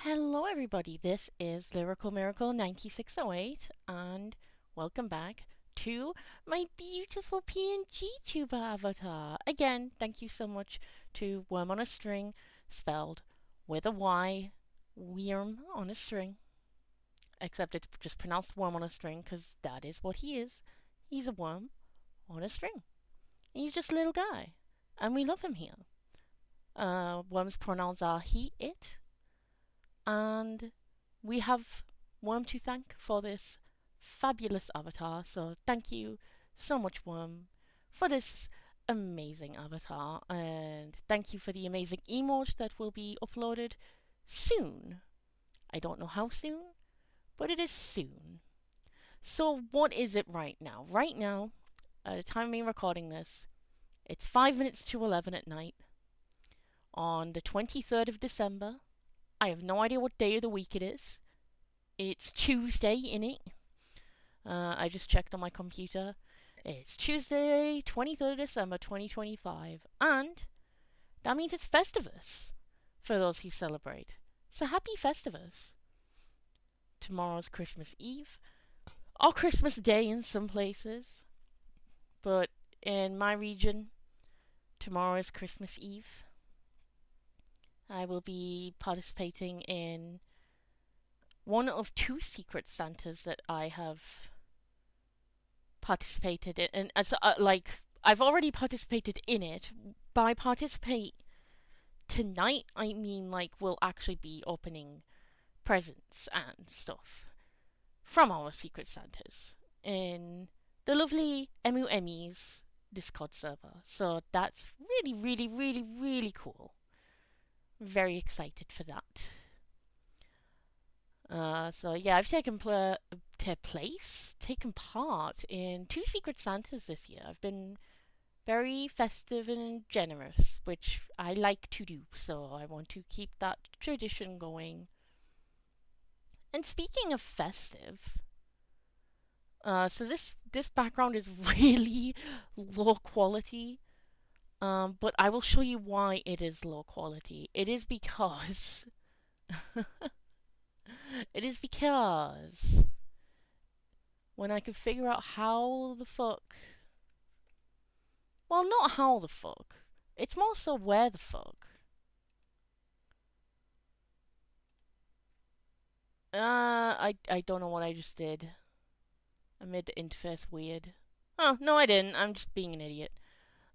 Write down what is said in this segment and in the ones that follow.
Hello, everybody. This is Lyrical Miracle 9608, and welcome back to my beautiful PNG tuber avatar. Again, thank you so much to Worm on a String, spelled with a Y, Worm on a String. Except it's just pronounced Worm on a String because that is what he is. He's a worm on a string. He's just a little guy, and we love him here. Worm's pronouns are he, it, and we have Worm to thank for this fabulous avatar. So thank you so much, Worm, for this amazing avatar, and thank you for the amazing emote that will be uploaded soon. I don't know how soon, but it is soon. So what is it right now? Right now, at the time of me recording this, it's 5 minutes to 11 at night on the 23rd of December. I have no idea what day of the week it is. It's Tuesday, innit? I just checked on my computer. It's Tuesday, 23rd of December 2025. And that means it's Festivus for those who celebrate. So happy Festivus. Tomorrow's Christmas Eve. Or Christmas Day in some places. But in my region, tomorrow is Christmas Eve. I will be participating in one of two Secret Santas that I have participated in. And as I've already participated in it. By participate tonight, I mean we'll actually be opening presents and stuff from our Secret Santas in the lovely MUME's Discord server. So that's really, really, really, really cool. Very excited for that. So yeah, I've taken part in two Secret Santas this year. I've been very festive and generous, which I like to do. So I want to keep that tradition going. And speaking of festive, so this background is really low quality. But I will show you why it is low quality. It is because when I could figure out how the fuck. Well, not how the fuck. It's more so where the fuck. I don't know what I just did. I made the interface weird. Oh, no, I didn't. I'm just being an idiot.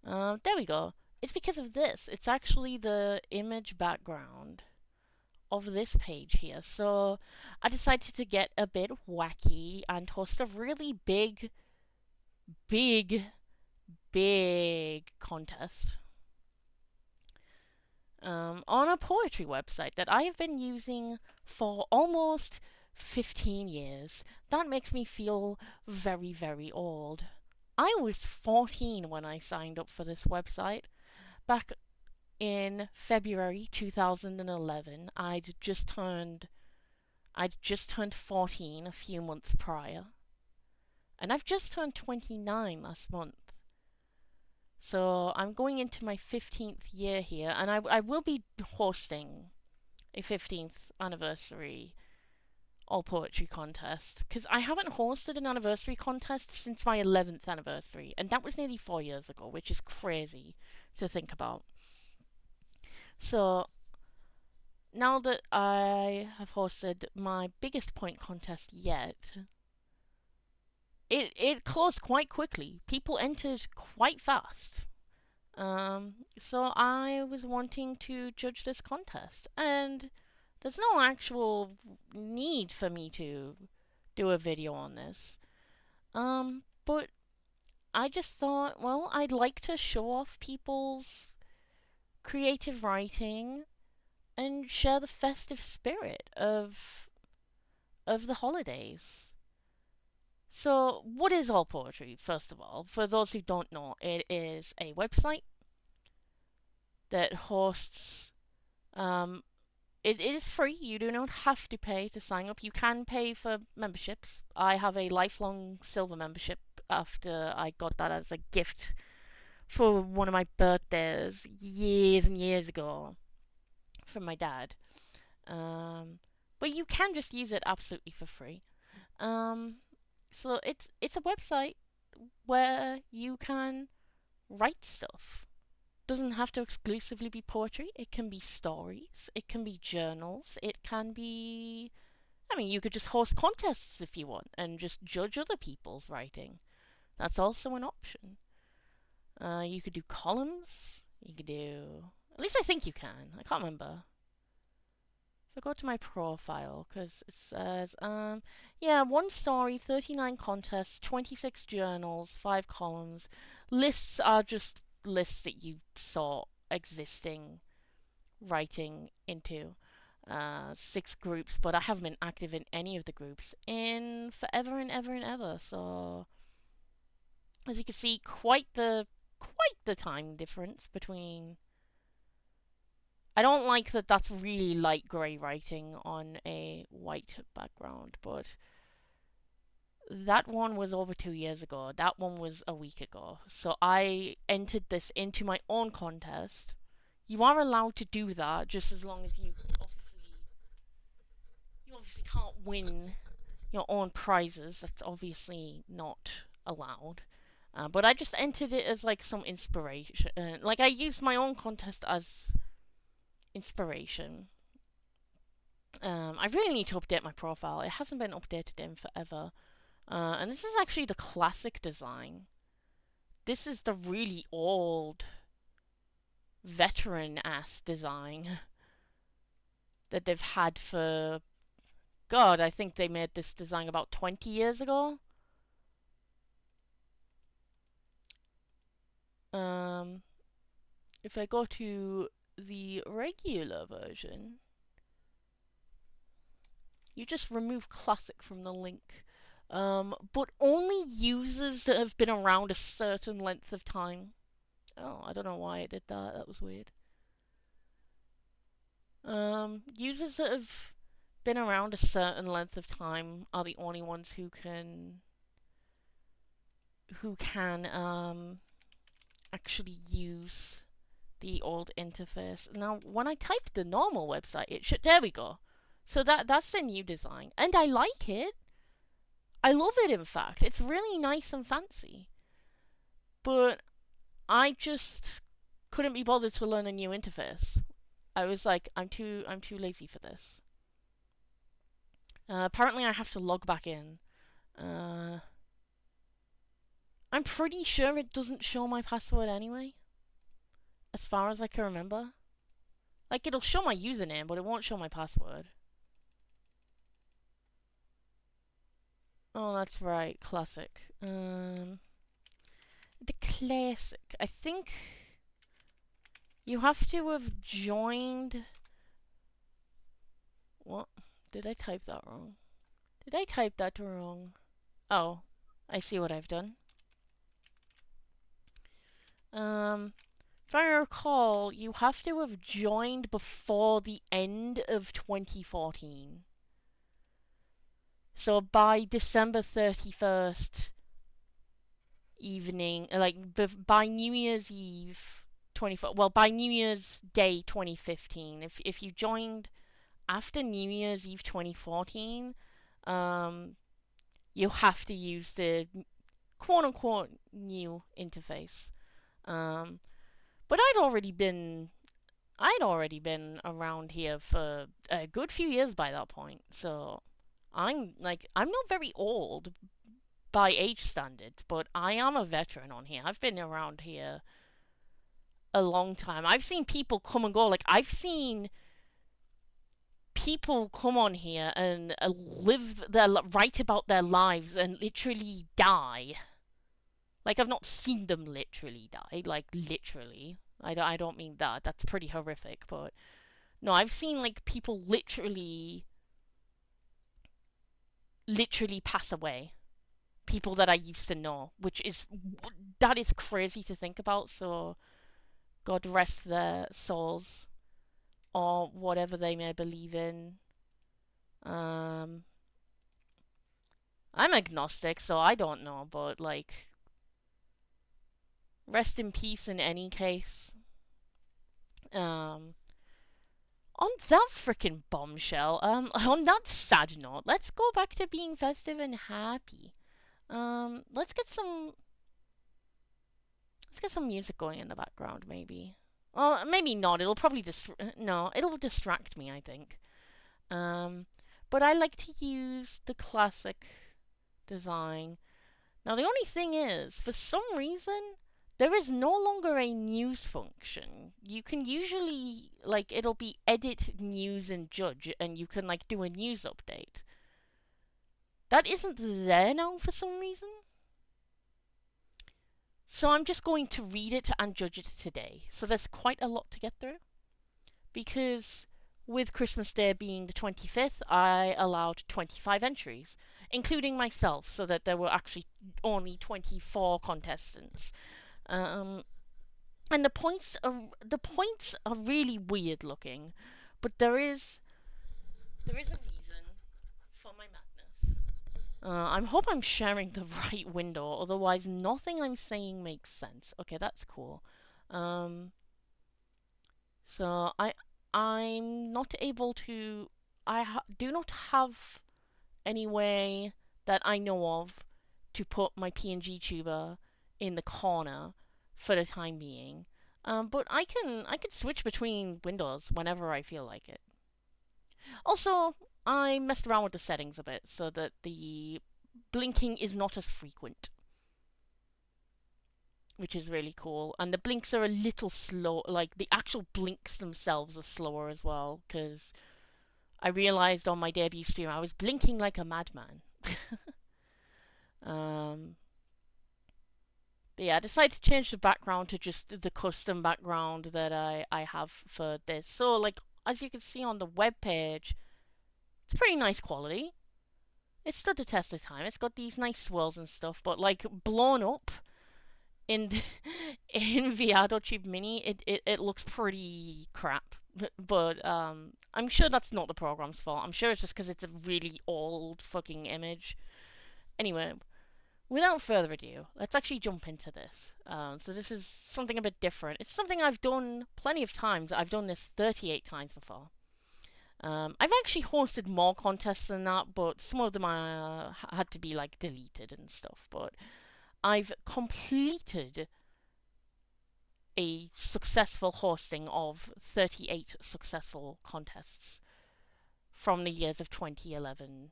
There we go. It's because of this. It's actually the image background of this page here. So I decided to get a bit wacky and host a really big, big, big contest on a poetry website that I have been using for almost 15 years. That makes me feel very, very old. I was 14 when I signed up for this website. Back in February 2011, I'd just turned 14 a few months prior. And I've just turned 29 last month. So I'm going into my 15th year here, and I will be hosting a 15th anniversary all poetry contest, because I haven't hosted an anniversary contest since my 11th anniversary, and that was nearly 4 years ago, which is crazy to think about. So now that I have hosted my biggest point contest yet, it closed quite quickly. People entered quite fast. So I was wanting to judge this contest, and there's no actual need for me to do a video on this. But I just thought, well, I'd like to show off people's creative writing and share the festive spirit of the holidays. So, what is All Poetry, first of all? For those who don't know, it is a website that hosts. It is free. You do not have to pay to sign up. You can pay for memberships. I have a lifelong silver membership after I got that as a gift for one of my birthdays years and years ago from my dad. Um, but you can just use it absolutely for free. Um, so it's a website where you can write stuff. Doesn't have to exclusively be poetry. It can be stories. It can be journals. It can be. I mean, you could just host contests if you want and just judge other people's writing. That's also an option. You could do columns. You could do. At least I think you can. I can't remember. If I go to my profile, because it says, yeah, one story, 39 contests, 26 journals, 5 columns. Lists are just lists that you saw existing writing into. 6 groups, but I haven't been active in any of the groups in forever and ever and ever. So, as you can see, quite the time difference between. I don't like that that's really light grey writing on a white background, but that one was over 2 years ago. That one was a week ago. So I entered this into my own contest. You are allowed to do that just as long as you obviously can't win your own prizes. That's obviously not allowed. But I just entered it as like some inspiration. Like I used my own contest as inspiration. I really need to update my profile. It hasn't been updated in forever. And this is actually the classic design. This is the really old, veteran ass design that they've had for. God, I think they made this design about 20 years ago. Um, if I go to the regular version, you just remove classic from the link. But only users that have been around a certain length of time. Oh, I don't know why it did that. That was weird. Users that have been around a certain length of time are the only ones who can actually use the old interface. Now, when I type the normal website, it should. There we go. So that's the new design, and I like it. I love it. In fact, it's really nice and fancy. But I just couldn't be bothered to learn a new interface. I was like, I'm too lazy for this. Apparently, I have to log back in. Uh, I'm pretty sure it doesn't show my password anyway, as far as I can remember. Like, it'll show my username, but it won't show my password. Oh, that's right, classic. The classic. I think you have to have joined. What? Did I type that wrong? Did I type that wrong? Oh, I see what I've done. If I recall, you have to have joined before the end of 2014. So by December 31st evening, like by New Year's Eve 24, well, by New Year's Day 2015, if you joined after New Year's Eve 2014, um, you have to use the quote unquote new interface. Um, but I'd already been around here for a good few years by that point, so I'm not very old by age standards, but I am a veteran on here. I've been around here a long time. I've seen people come and go. Like I've seen people come on here and write about their lives and literally die. Like I've not seen them literally die. Like literally. I don't mean that. That's pretty horrific, but no, I've seen like people literally pass away. People that I used to know, which is that is crazy to think about. So God rest their souls or whatever they may believe in. Um, I'm agnostic, so I don't know, but like, rest in peace in any case. Um, On that freaking bombshell, on that sad note, let's go back to being festive and happy. Let's get some music going in the background, maybe. Well, maybe not. It'll probably no, it'll distract me, I think. Um, but I like to use the classic design. Now, the only thing is, for some reason, there is no longer a news function. You can usually, like, it'll be edit news and judge, and you can, like, do a news update. That isn't there now for some reason. So I'm just going to read it and judge it today. So there's quite a lot to get through. Because with Christmas Day being the 25th, I allowed 25 entries, including myself, so that there were actually only 24 contestants. Um, and the points are really weird looking, but there is a reason for my madness. I hope I'm sharing the right window, otherwise nothing I'm saying makes sense. Okay, that's cool. Um, so I'm not able to. Do not have any way that I know of to put my PNG tuber in the corner for the time being. But I can switch between windows whenever I feel like it. Also, I messed around with the settings a bit so that the blinking is not as frequent, which is really cool. And the blinks are a little slow, like the actual blinks themselves are slower as well, because I realized on my debut stream I was blinking like a madman. um, but yeah, I decided to change the background to just the custom background that I have for this. So, like, as you can see on the web page, it's pretty nice quality. It stood the test of time. It's got these nice swirls and stuff, but like blown up in in VR.tube Mini, it looks pretty crap. But I'm sure that's not the program's fault. I'm sure it's just because it's a really old fucking image. Anyway, without further ado, let's actually jump into this. So this is something a bit different. It's something I've done plenty of times. I've done this 38 times before. I've actually hosted more contests than that, but some of them had to be like deleted and stuff. But I've completed a successful hosting of 38 successful contests from the years of 2011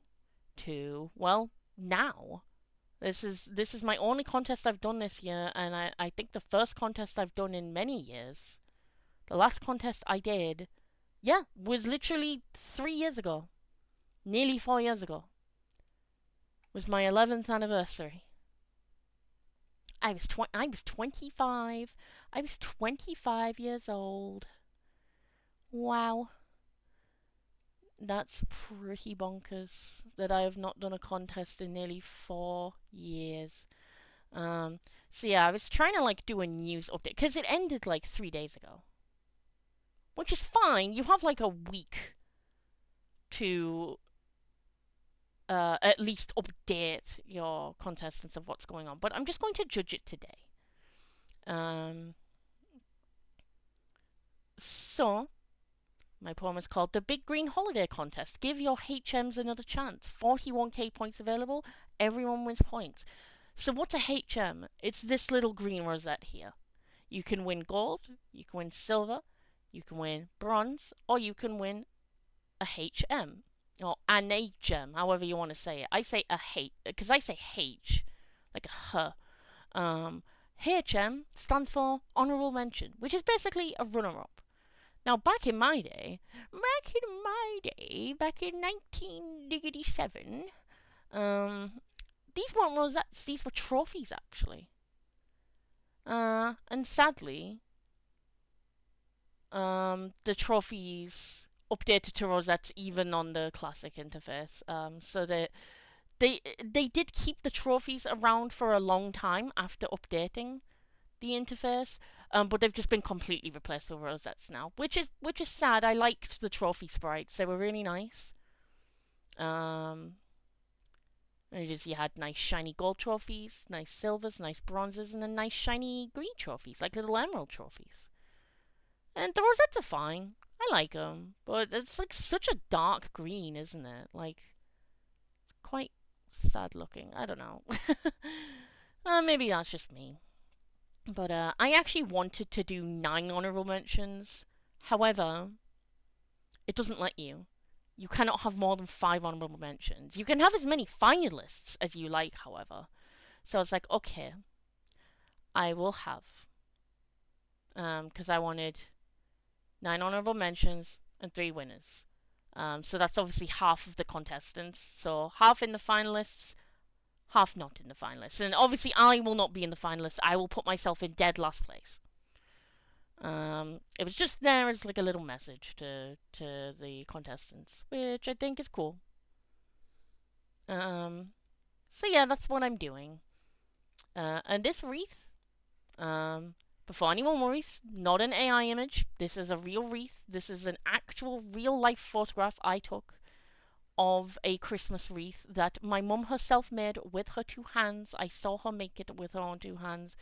to, well, now. This is my only contest I've done this year, and I think the first contest I've done in many years. The last contest I did, yeah, was literally 3 years ago. Nearly 4 years ago. It was my 11th anniversary. I was 25. I was 25 years old. Wow. That's pretty bonkers that I have not done a contest in nearly 4 years. Um, so yeah, I was trying to like do a news update because it ended like 3 days ago, which is fine. You have like a week to at least update your contestants of what's going on. But I'm just going to judge it today. Um, so my poem is called The Big Green Holiday Contest. Give your HMs another chance. 41k points available. Everyone wins points. So what's a HM? It's this little green rosette here. You can win gold, you can win silver, you can win bronze, or you can win a HM. Or an HM, however you want to say it. I say a H, because I say H, like a H. HM stands for Honourable Mention, which is basically a runner-up. Now, back in 1997, these weren't rosettes, these were trophies, actually. And sadly, the trophies updated to rosettes even on the classic interface. So they did keep the trophies around for a long time after updating the interface, but they've just been completely replaced with rosettes now, which is sad. I liked the trophy sprites; they were really nice. Um, you had nice shiny gold trophies, nice silvers, nice bronzes, and then nice shiny green trophies, like little emerald trophies. And the rosettes are fine. I like them, but it's like such a dark green, isn't it? Like, it's quite sad looking. I don't know. Maybe that's just me. But I actually wanted to do 9 honorable mentions. However, it doesn't let you. You cannot have more than 5 honorable mentions. You can have as many finalists as you like, however. So I was like, okay, I will have. Because I wanted 9 honorable mentions and 3 winners. So that's obviously half of the contestants. So half in the finalists, half not in the finalists. And obviously, I will not be in the finalists. I will put myself in dead last place. It was just there as like a little message to the contestants, which I think is cool. Um, so yeah, that's what I'm doing. And this wreath, um, before anyone worries, not an AI image. This is a real wreath. This is an actual real life photograph I took of a Christmas wreath that my mum herself made with her 2 hands. I saw her make it with her own 2 hands.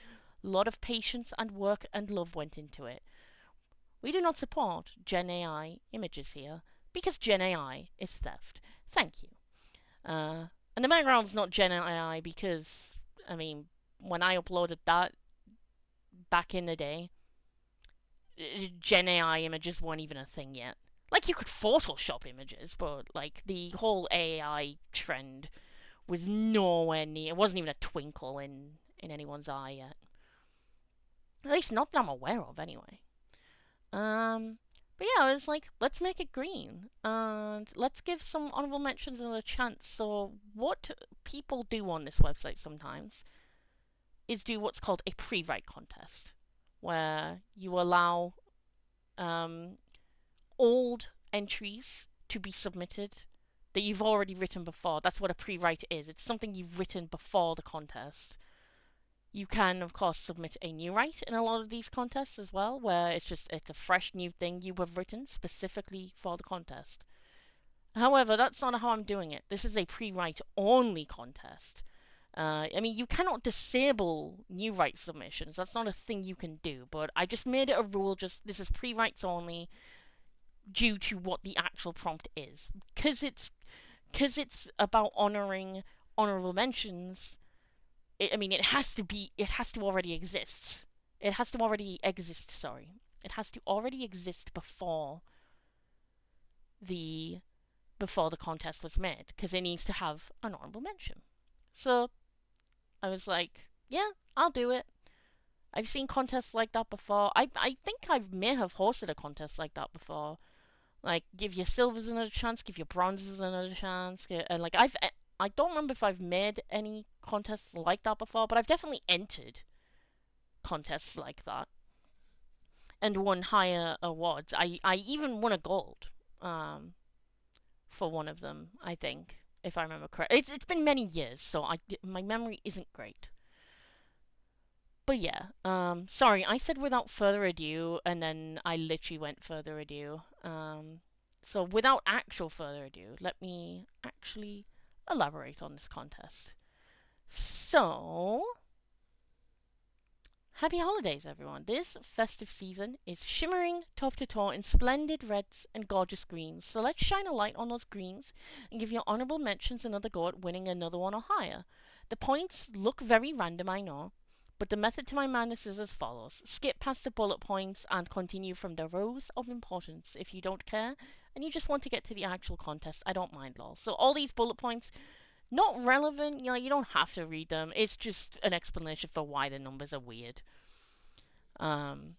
A lot of patience and work and love went into it. We do not support Gen AI images here because Gen AI is theft. Thank you. And the background's not Gen AI because, I mean, when I uploaded that back in the day, Gen AI images weren't even a thing yet. Like, you could Photoshop images, but, like, the whole AI trend was nowhere near, it wasn't even a twinkle in anyone's eye yet. At least not that I'm aware of, anyway. But yeah, I was like, let's make it green and let's give some honorable mentions another chance. So, what people do on this website sometimes is do what's called a pre write contest, where you allow um, old entries to be submitted that you've already written before. That's what a pre write is. It's something you've written before the contest. You can, of course, submit a new write in a lot of these contests as well, where it's a fresh new thing you have written specifically for the contest. However, that's not how I'm doing it. This is a pre-write only contest. I mean, you cannot disable new write submissions. That's not a thing you can do. But I just made it a rule. Just this is pre-writes only, due to what the actual prompt is, because it's about honoring honorable mentions. I mean, it has to be. It has to already exist. It has to already exist. Sorry, it has to already exist the before the contest was made because it needs to have an honorable mention. So I was like, yeah, I'll do it. I've seen contests like that before. I think I may have hosted a contest like that before. Like, give your silvers another chance, give your bronzes another chance. And like, I don't remember if I've made any contests like that before, but I've definitely entered contests like that and won higher awards. I even won a gold um, for one of them, I think, if I remember correctly. It's been many years, so my memory isn't great. But yeah, sorry, I said without further ado, and then I literally went further ado. So without actual further ado, let me actually elaborate on this contest. So, happy holidays, everyone. This festive season is shimmering top to toe in splendid reds and gorgeous greens. So let's shine a light on those greens and give your honorable mentions another go at winning another one or higher. The points look very random, I know, but the method to my madness is as follows. Skip past the bullet points and continue from the rows of importance if you don't care and you just want to get to the actual contest. I don't mind, lol. So all these bullet points, not relevant, you don't have to read them. It's just an explanation for why the numbers are weird. Um,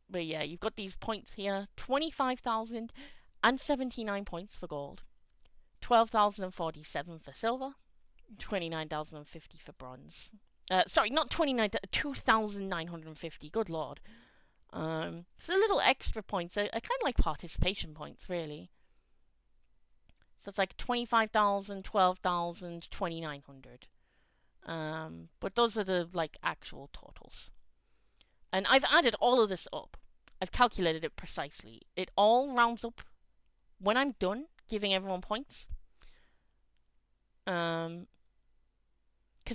but yeah, you've got these points here: 25,079 points for gold, 12,047 for silver, 29,050 for bronze. Sorry, not 29, 2,950. Good lord. So the little extra points are kind of like participation points, really. So it's like 25,000, 12,000, 2,900. But those are the like actual totals. And I've added all of this up. I've calculated it precisely. It all rounds up when I'm done giving everyone points. Because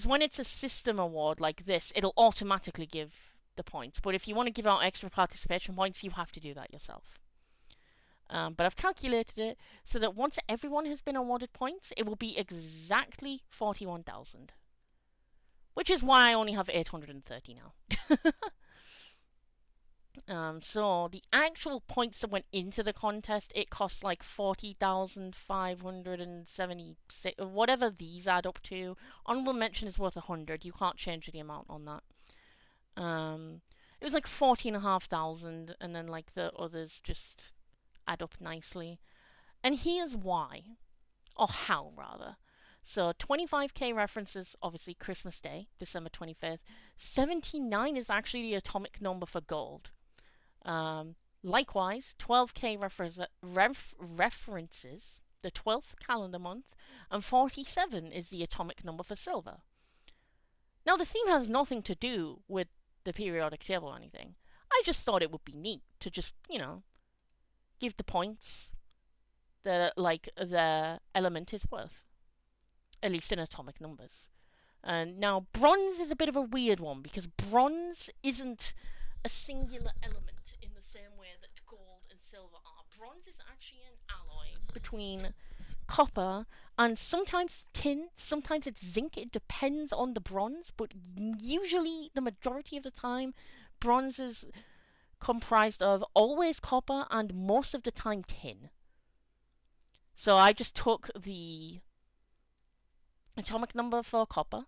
when it's a system award like this, it'll automatically give the points. But if you want to give out extra participation points, you have to do that yourself. But I've calculated it so that once everyone has been awarded points, it will be exactly 41,000. Which is why I only have 830 now. So the actual points that went into the contest, it costs like 40,576, whatever these add up to. Honorable mention is worth 100. You can't change the amount on that. It was like 40,500, and then like the others just add up nicely. And here's why, or how rather. So 25k references, obviously Christmas Day, December 25th. 79 is actually the atomic number for gold. Likewise, 12k references, the 12th calendar month, and 47 is the atomic number for silver. Now, the theme has nothing to do with the periodic table or anything. I just thought it would be neat to just, give the points that, like, the element is worth, at least in atomic numbers. And now, bronze is a bit of a weird one because bronze isn't a singular element in the same way that gold and silver are. Bronze is actually an alloy between copper and sometimes tin, sometimes it's zinc. It depends on the bronze, but usually the majority of the time, bronze is comprised of always copper and most of the time tin. So I just took the atomic number for copper,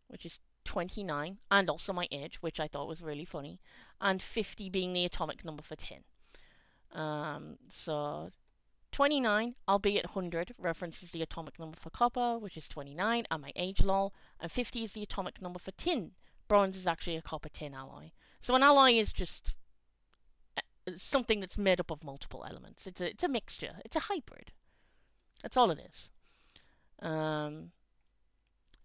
which is 29, and also my age, which I thought was really funny, and 50 being the atomic number for tin. So 29, albeit 100, references the atomic number for copper, which is 29, and my age lol, and 50 is the atomic number for tin. Bronze is actually a copper tin alloy. So an alloy is just something that's made up of multiple elements. It's a mixture. It's a hybrid. That's all it is.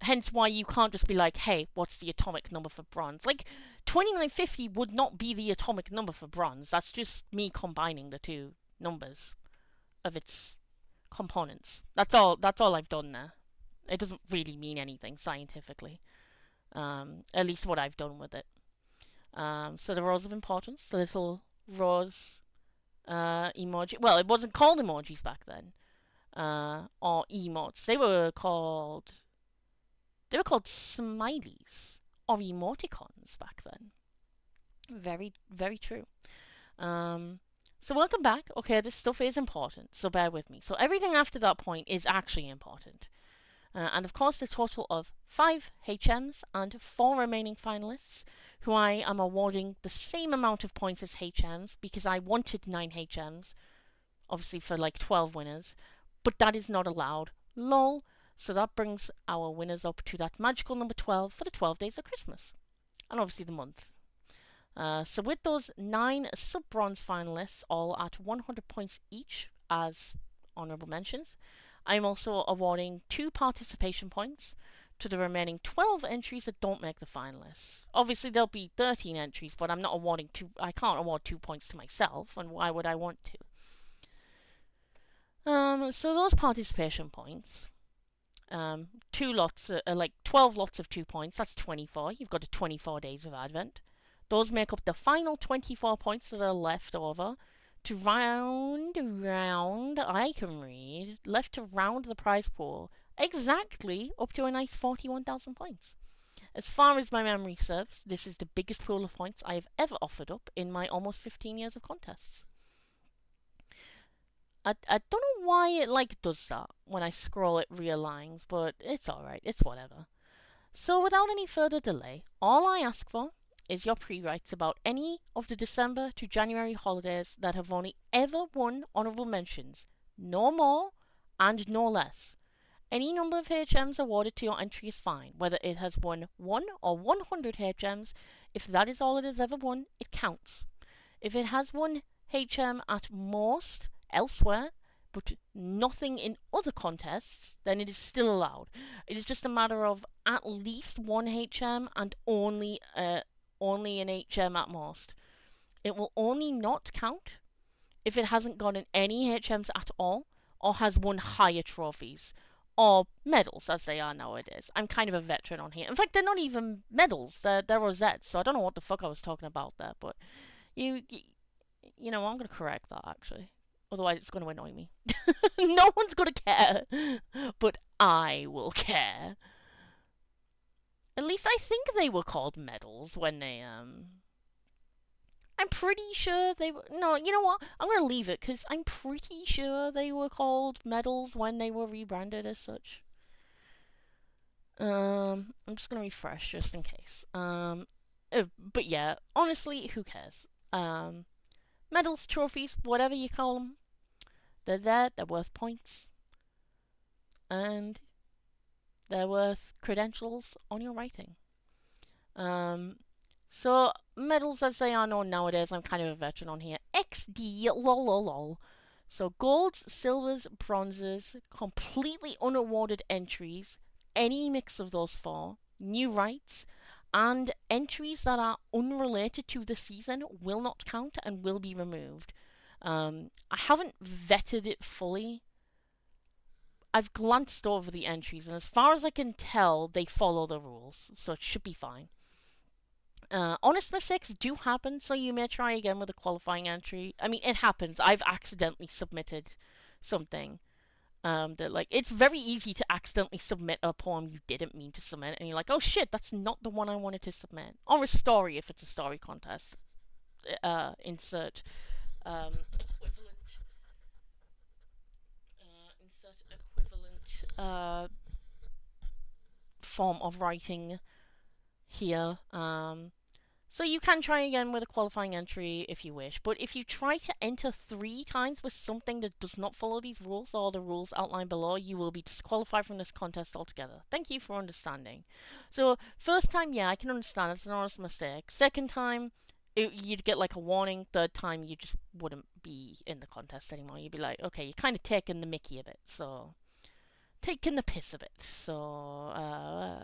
Hence why you can't just be like, hey, what's the atomic number for bronze? Like, 2950 would not be the atomic number for bronze. That's just me combining the two numbers of its components. That's all I've done there. It doesn't really mean anything scientifically. At least what I've done with it. So the rows of importance, the little rows emoji. Well, it wasn't called emojis back then. Or emotes. They were called smileys or emoticons back then. Very, very true. So welcome back. Okay, this stuff is important, so bear with me. So everything after that point is actually important. And of course, the total of 5 HMs and 4 remaining finalists, who I am awarding the same amount of points as HMs because I wanted 9 HMs, obviously for like 12 winners, but that is not allowed. Lol. So that brings our winners up to that magical number 12 for the 12 days of Christmas. And obviously the month. So with those 9 sub-bronze finalists, all at 100 points each as honourable mentions, I'm also awarding 2 participation points to the remaining 12 entries that don't make the finalists. Obviously there'll be 13 entries, but I'm not awarding 2. I can't award 2 points to myself, and why would I want to? So those participation points, 2 lots, like 12 lots of 2 points, that's 24. You've got 24 days of Advent. Those make up the final 24 points that are left over to round, I can read, left to round the prize pool exactly up to a nice 41,000 points. As far as my memory serves, this is the biggest pool of points I have ever offered up in my almost 15 years of contests. I don't know why it does that when I scroll it realigns, but it's alright, it's whatever. So without any further delay, all I ask for is your pre-writes about any of the December to January holidays that have only ever won honourable mentions. No more and no less. Any number of HMs awarded to your entry is fine, whether it has won 1 or 100 HMs. If that is all it has ever won, it counts. If it has won HM at most elsewhere, but nothing in other contests, then it is still allowed. It is just a matter of at least 1 HM and only an HM at most. It will only not count if it hasn't gotten any HMs at all or has won higher trophies. or medals as they are nowadays. I'm kind of a veteran on here. In fact, they're not even medals; they're rosettes. So I don't know what the fuck I was talking about there. But you you know, I'm gonna correct that actually. Otherwise, it's gonna annoy me. No one's gonna care, but I will care. At least I think they were called medals when they. I'm pretty sure they were. No, you know what? I'm gonna leave it because I'm pretty sure they were called medals when they were rebranded as such. I'm just gonna refresh just in case. But yeah, honestly, who cares? Medals, trophies, whatever you call them, they're there. They're worth points, and they're worth credentials on your writing. Um, so medals as they are known nowadays, I'm kind of a veteran on here. XD, lol, lol, lol. So golds, silvers, bronzes, completely unawarded entries, any mix of those four, new rights, and entries that are unrelated to the season will not count and will be removed. I haven't vetted it fully. I've glanced over the entries, and as far as I can tell, they follow the rules, so it should be fine. Honest mistakes do happen, so you may try again with a qualifying entry. I mean, it happens. I've accidentally submitted something. That like it's very easy to accidentally submit a poem you didn't mean to submit, and you're like, oh shit, that's not the one I wanted to submit. Or a story if it's a story contest. Insert equivalent. Insert equivalent form of writing here. So you can try again with a qualifying entry if you wish, but if you try to enter 3 times with something that does not follow these rules or the rules outlined below, you will be disqualified from this contest altogether. Thank you for understanding. So first time, yeah, I can understand it's an honest mistake. Second time, you'd get like a warning. Third time, you just wouldn't be in the contest anymore. You'd be like, okay, you're kind of taking the mickey of it, so taking the piss of it. So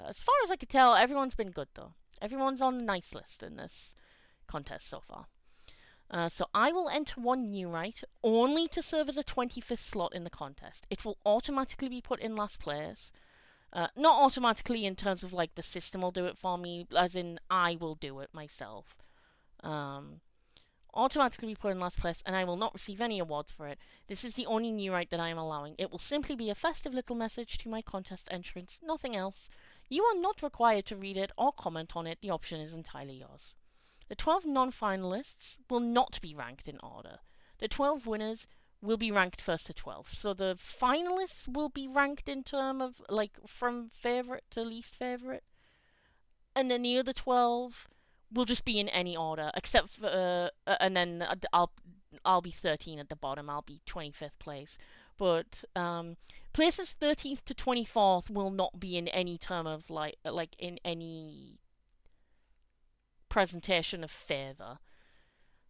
as far as I could tell, everyone's been good though. Everyone's on the nice list in this contest so far. So I will enter one new right, only to serve as a 25th slot in the contest. It will automatically be put in last place. Not automatically in terms of like the system will do it for me, as in I will do it myself. Um, Automatically be put in last place, and I will not receive any awards for it. This is the only new right that I am allowing. It will simply be a festive little message to my contest entrants, nothing else. You are not required to read it or comment on it, the option is entirely yours. The 12 non finalists will not be ranked in order. The 12 winners will be ranked first to 12th. So the finalists will be ranked in terms of like from favourite to least favourite, and then the other 12 will just be in any order except for and then I'll be 13 at the bottom. I'll be 25th place. But places 13th to 24th will not be in any term of like in any presentation of favor.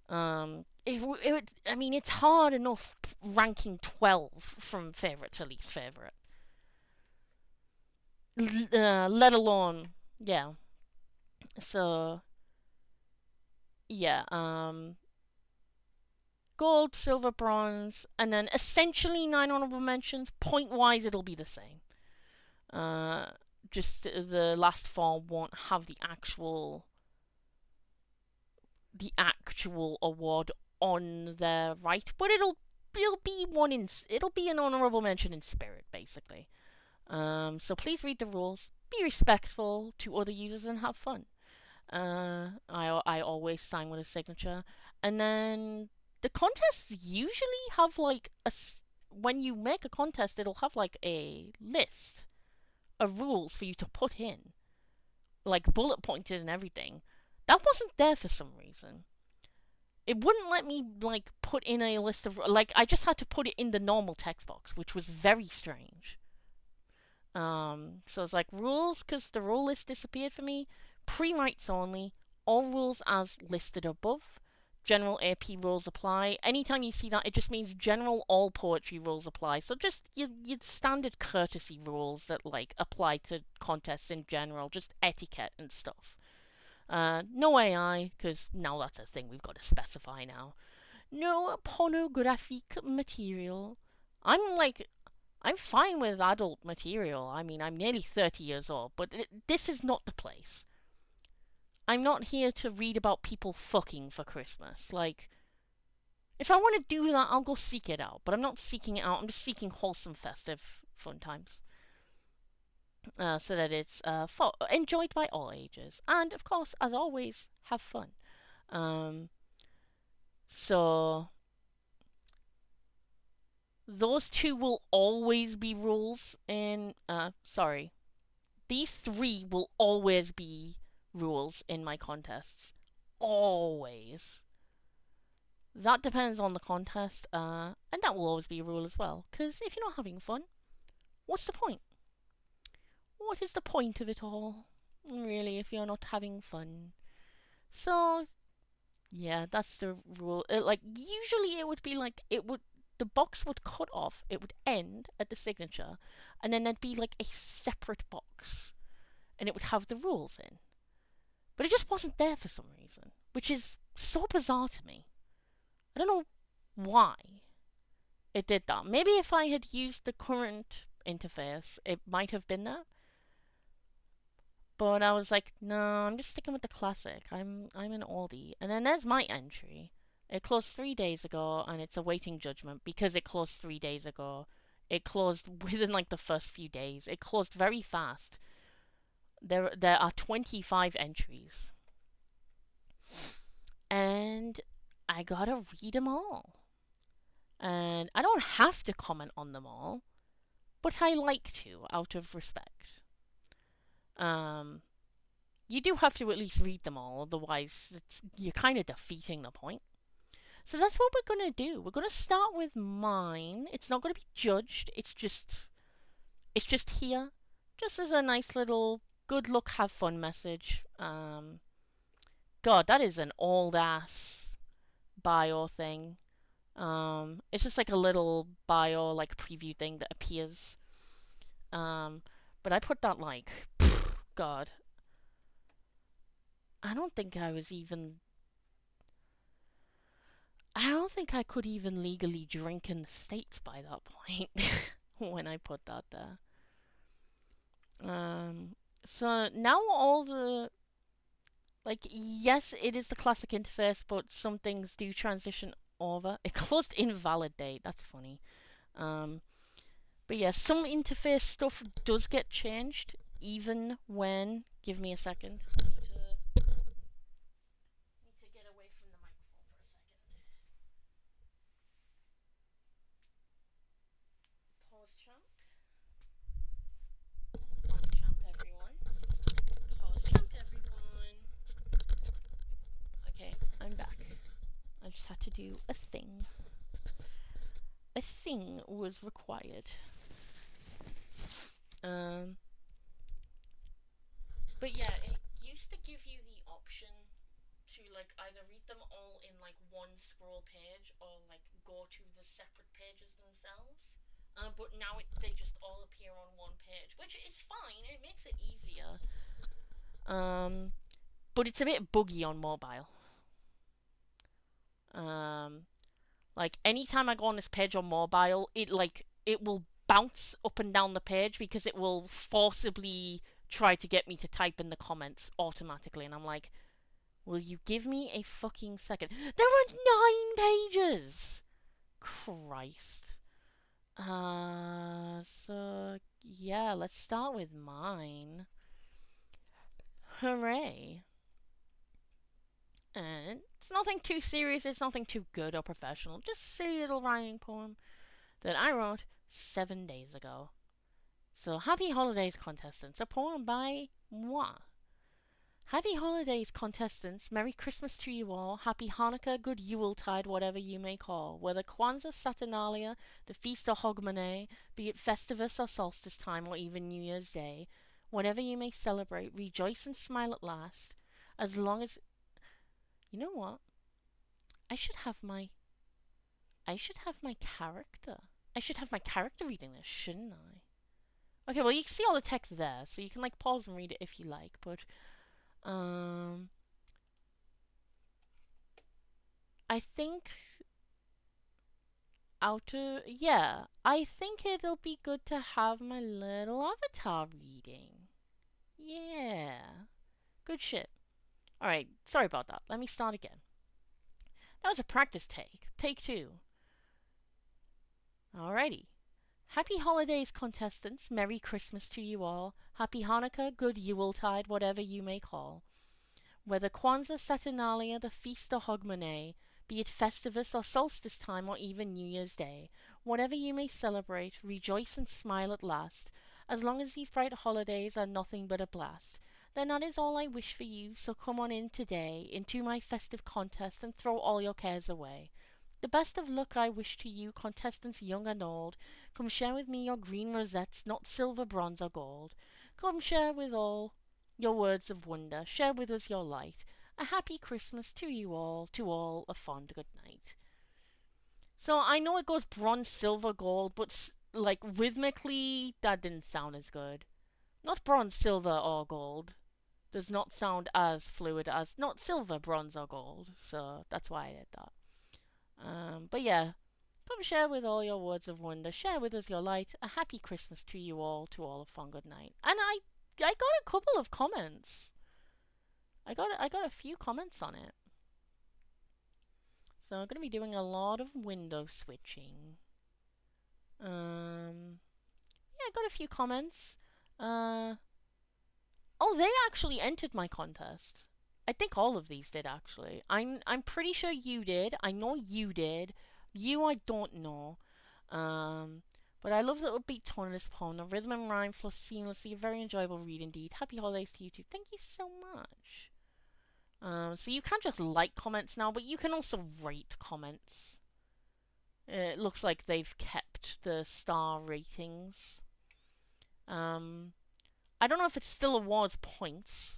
I mean, it's hard enough ranking 12 from favorite to least favorite. Let alone, yeah. So yeah, gold, silver, bronze, and then essentially 9 honorable mentions. Point wise, it'll be the same. Uh, just the last 4 won't have the actual award on their right, but it'll be an honorable mention in spirit, basically. So please read the rules, be respectful to other users, and have fun. I always sign with a signature, and then the contests usually have like when you make a contest, it'll have like a list of rules for you to put in, like bullet pointed and everything. That wasn't there for some reason. It wouldn't let me like put in a list of like I just had to put it in the normal text box, which was very strange. So it's like rules because the rule list disappeared for me. Pre-writes only. All rules as listed above. General AP rules apply. Anytime you see that, it just means general all poetry rules apply. So just your standard courtesy rules that like apply to contests in general, just etiquette and stuff. No AI, because now that's a thing we've got to specify now. No pornographic material. I'm like I'm fine with adult material. I mean, I'm nearly 30 years old, but this is not the place. I'm not here to read about people fucking for Christmas. Like, if I want to do that, I'll go seek it out. But I'm not seeking it out. I'm just seeking wholesome, festive fun times. So that it's enjoyed by all ages. And, of course, as always, have fun. Um, so, those two will always be rules in. Sorry. These three will always be rules in my contests. Always. That depends on the contest, and that will always be a rule as well. Because if you're not having fun, what's the point? What is the point of it all, really, if you're not having fun? So, yeah, that's the rule. Like, usually it would be like, the box would cut off, it would end at the signature, and then there'd be like a separate box, and it would have the rules in. But it just wasn't there for some reason, which is so bizarre to me. I don't know why it did that. Maybe if I had used the current interface, it might have been there. But I was like, no, I'm just sticking with the classic. I'm an oldie. And then there's my entry. It closed 3 days ago, and it's awaiting judgment because it closed 3 days ago. It closed within like the first few days. It closed very fast. There are 25 entries, and I gotta read them all. And I don't have to comment on them all, but I like to out of respect. Um, you do have to at least read them all, otherwise you're kind of defeating the point. So that's what we're gonna do. We're gonna start with mine. It's not gonna be judged. It's just here, just as a nice little good luck, have fun message. God, that is an old ass bio thing. It's just like a little bio, like preview thing that appears. Um, but I put that like, God, I don't think I was even. I don't think I could even legally drink in the States by that point when I put that there. Um, so now all the. Like, yes, it is the classic interface, but some things do transition over. It closed invalid date, that's funny. Um, but yeah, some interface stuff does get changed, even when. Give me a second. I need to get away from the microphone for a second. Pause champ. Pause champ, everyone. Pause champ, everyone. Okay, I'm back. I just had to do a thing. A thing was required. Um, but yeah, it used to give you the option to like either read them all in like one scroll page or like go to the separate pages themselves. But now they just all appear on one page, which is fine. It makes it easier. Um, but it's a bit buggy on mobile. Um, like anytime I go on this page on mobile, it will bounce up and down the page because it will forcibly try to get me to type in the comments automatically, and I'm like, will you give me a fucking second? There are 9 pages! Christ. So, yeah, let's start with mine. Hooray. And it's nothing too serious, it's nothing too good or professional. Just a silly little rhyming poem that I wrote 7 days ago. So, happy holidays, contestants. A poem by moi. Happy holidays, contestants. Merry Christmas to you all. Happy Hanukkah, good Yuletide, whatever you may call. Whether Kwanzaa, Saturnalia, the Feast of Hogmanay, be it Festivus or Solstice time or even New Year's Day, whenever you may celebrate, rejoice and smile at last. As long as. You know what? I should have my. I should have my character. I should have my character reading this, shouldn't I? Okay, well, you can see all the text there, so you can, like, pause and read it if you like, but. Um, I think outer. Yeah, I think it'll be good to have my little avatar reading. Yeah, good shit. Alright, sorry about that. Let me start again. That was a practice take. Take two. Alrighty. Happy holidays, contestants. Merry Christmas to you all. Happy Hanukkah, good Yuletide, whatever you may call. Whether Kwanzaa, Saturnalia, the Feast or Hogmanay, be it Festivus or Solstice time or even New Year's Day, whatever you may celebrate, rejoice and smile at last, as long as these bright holidays are nothing but a blast. Then that is all I wish for you, so come on in today, into my festive contest, and throw all your cares away. The best of luck I wish to you, contestants young and old. Come share with me your green rosettes, not silver, bronze, or gold. Come share with all your words of wonder, share with us your light. A happy Christmas to all a fond good night. So I know it goes bronze, silver, gold, but like rhythmically, that didn't sound as good. Not bronze, silver, or gold. Does not sound as fluid as not silver, bronze, or gold. So that's why I did that. But yeah, come share with all your words of wonder. Share with us your light. A happy Christmas to all a fun good night. And I got a couple of comments. I got a few comments on it. So I'm gonna be doing a lot of window switching. Yeah, I got a few comments. Oh, they actually entered my contest. I think all of these did actually. I'm pretty sure you did. I know you did. You I don't know. Um, but I love the upbeat tone of this poem. The rhythm and rhyme flow seamlessly. A very enjoyable read indeed. Happy holidays to you too. Thank you so much. So you can't just like comments now, but you can also rate comments. It looks like they've kept the star ratings. I don't know if it still awards points.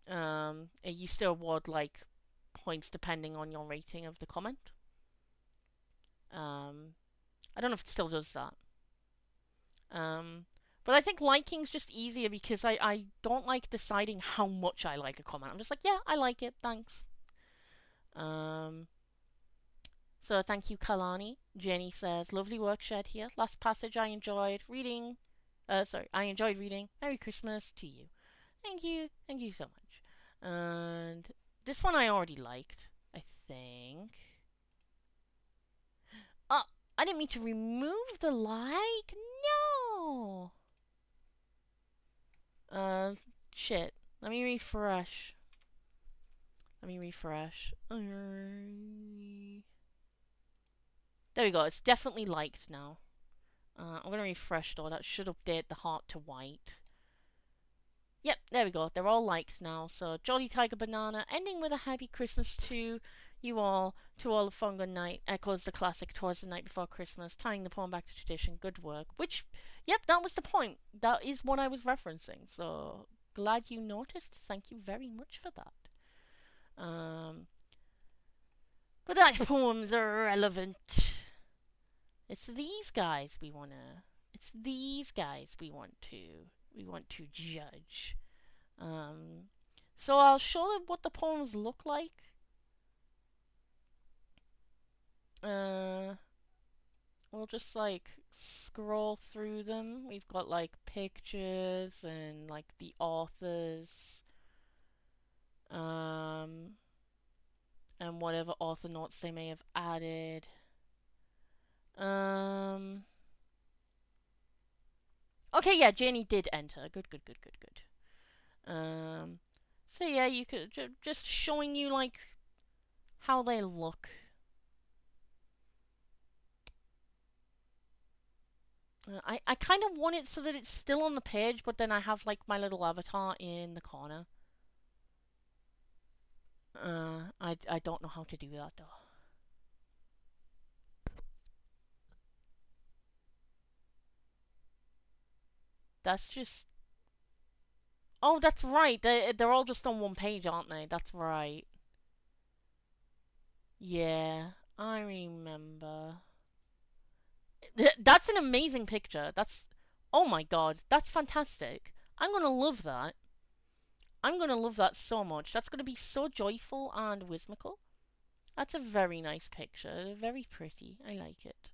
It used to award like points depending on your rating of the comment. I don't know if it still does that. But I think liking's just easier because I don't like deciding how much I like a comment. I'm just like, yeah, I like it, thanks. So thank you, Kalani. Jenny says, lovely work shared here. Last passage I enjoyed reading. I enjoyed reading. Merry Christmas to you. Thank you. Thank you so much. And this one I already liked, I think. Oh, I didn't mean to remove the like. No. Shit. Let me refresh. There we go. It's definitely liked now. I'm gonna refresh though. That should update the heart to white. Yep, there we go. They're all liked now. So, Jolly Tiger Banana, ending with a happy Christmas to you all, to all a fun good night. Echoes the classic towards the night before Christmas, tying the poem back to tradition. Good work. Which, yep, that was the point. That is what I was referencing. So, glad you noticed. Thank you very much for that. But that poem's irrelevant. It's these guys we wanna. It's these guys we want to judge. So I'll show them what the poems look like. We'll just like scroll through them. We've got like pictures and like the authors, and whatever author notes they may have added. Okay, yeah, Janie did enter. Good. So yeah, you could just showing you like how they look. I kind of want it so that it's still on the page, but then I have like my little avatar in the corner. I don't know how to do that though. That's just. Oh, that's right. They're all just on one page, aren't they? That's right. Yeah, I remember. That's an amazing picture. That's. Oh my god, that's fantastic. I'm gonna love that. I'm gonna love that so much. That's gonna be so joyful and whimsical. That's a very nice picture. Very pretty. I like it.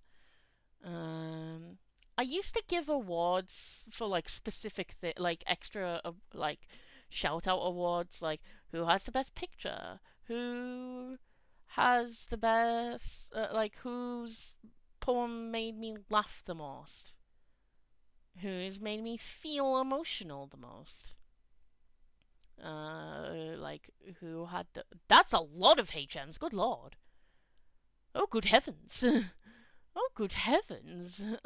Um, I used to give awards for like specific like extra like shout out awards, like who has the best picture, who has the best, like whose poem made me laugh the most, who's made me feel emotional the most. Like who had the? That's a lot of HMs. Good lord. Oh, good heavens. Oh, good heavens. Looks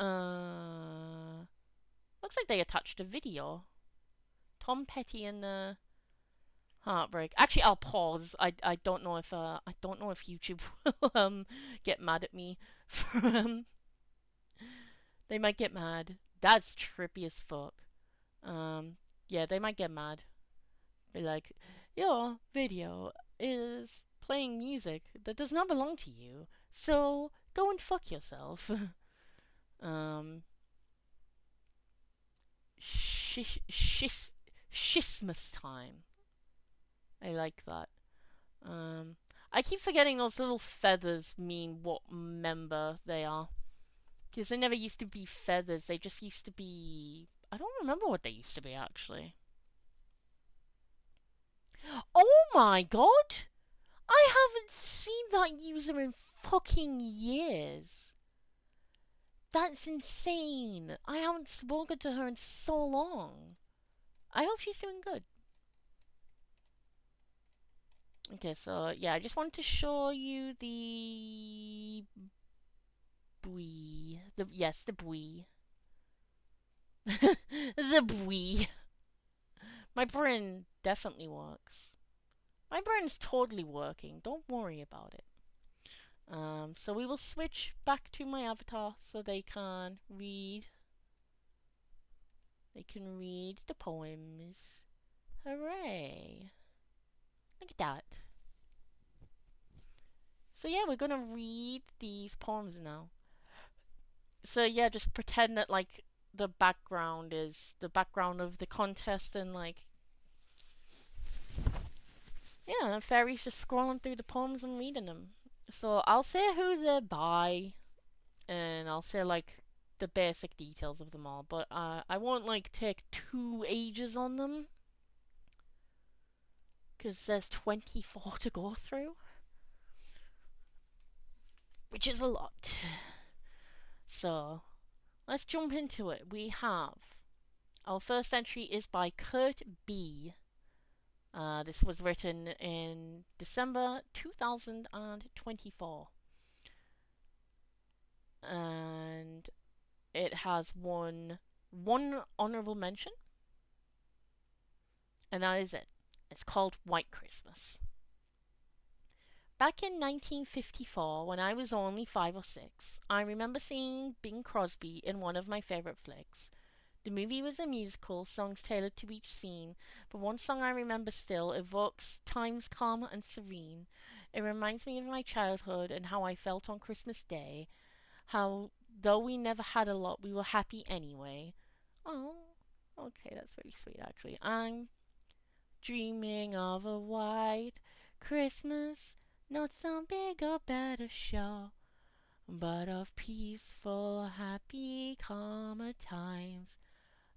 like they attached a video. Tom Petty and the Heartbreak. Actually, I'll pause. I don't know if YouTube will get mad at me for they might get mad. That's trippy as fuck. Um, yeah, they might get mad. Be like, your video is playing music that does not belong to you, so go and fuck yourself. um, Schismus time. I like that. Um, I keep forgetting those little feathers mean what member they are. Because they never used to be feathers, they just used to be. I don't remember what they used to be actually. Oh my god! I haven't seen that user in fucking years. That's insane. I haven't spoken to her in so long. I hope she's doing good. Okay, so yeah, I just wanted to show you the bui. The bui. The bui. My brain definitely works. My brain's totally working. Don't worry about it. So we will switch back to my avatar so they can read. They can read the poems. Hooray! Look at that. So yeah, we're gonna read these poems now. So yeah, just pretend that like the background is the background of the contest and like yeah, fairies just scrolling through the poems and reading them. So I'll say who they're by, and I'll say like the basic details of them all. But I won't like take 2 ages on them because there's 24 to go through, which is a lot. So let's jump into it. We have our first entry is by Kurt B. This was written in December 2024. And it has won one honorable mention, and that is it. It's called White Christmas. Back in 1954, when I was only 5 or 6, I remember seeing Bing Crosby in one of my favorite flicks. The movie was a musical, songs tailored to each scene, but one song I remember still evokes times calm and serene. It reminds me of my childhood and how I felt on Christmas Day, how though we never had a lot, we were happy anyway. Oh, okay, that's very sweet actually. I'm dreaming of a white Christmas, not some big or better show, but of peaceful, happy, calmer times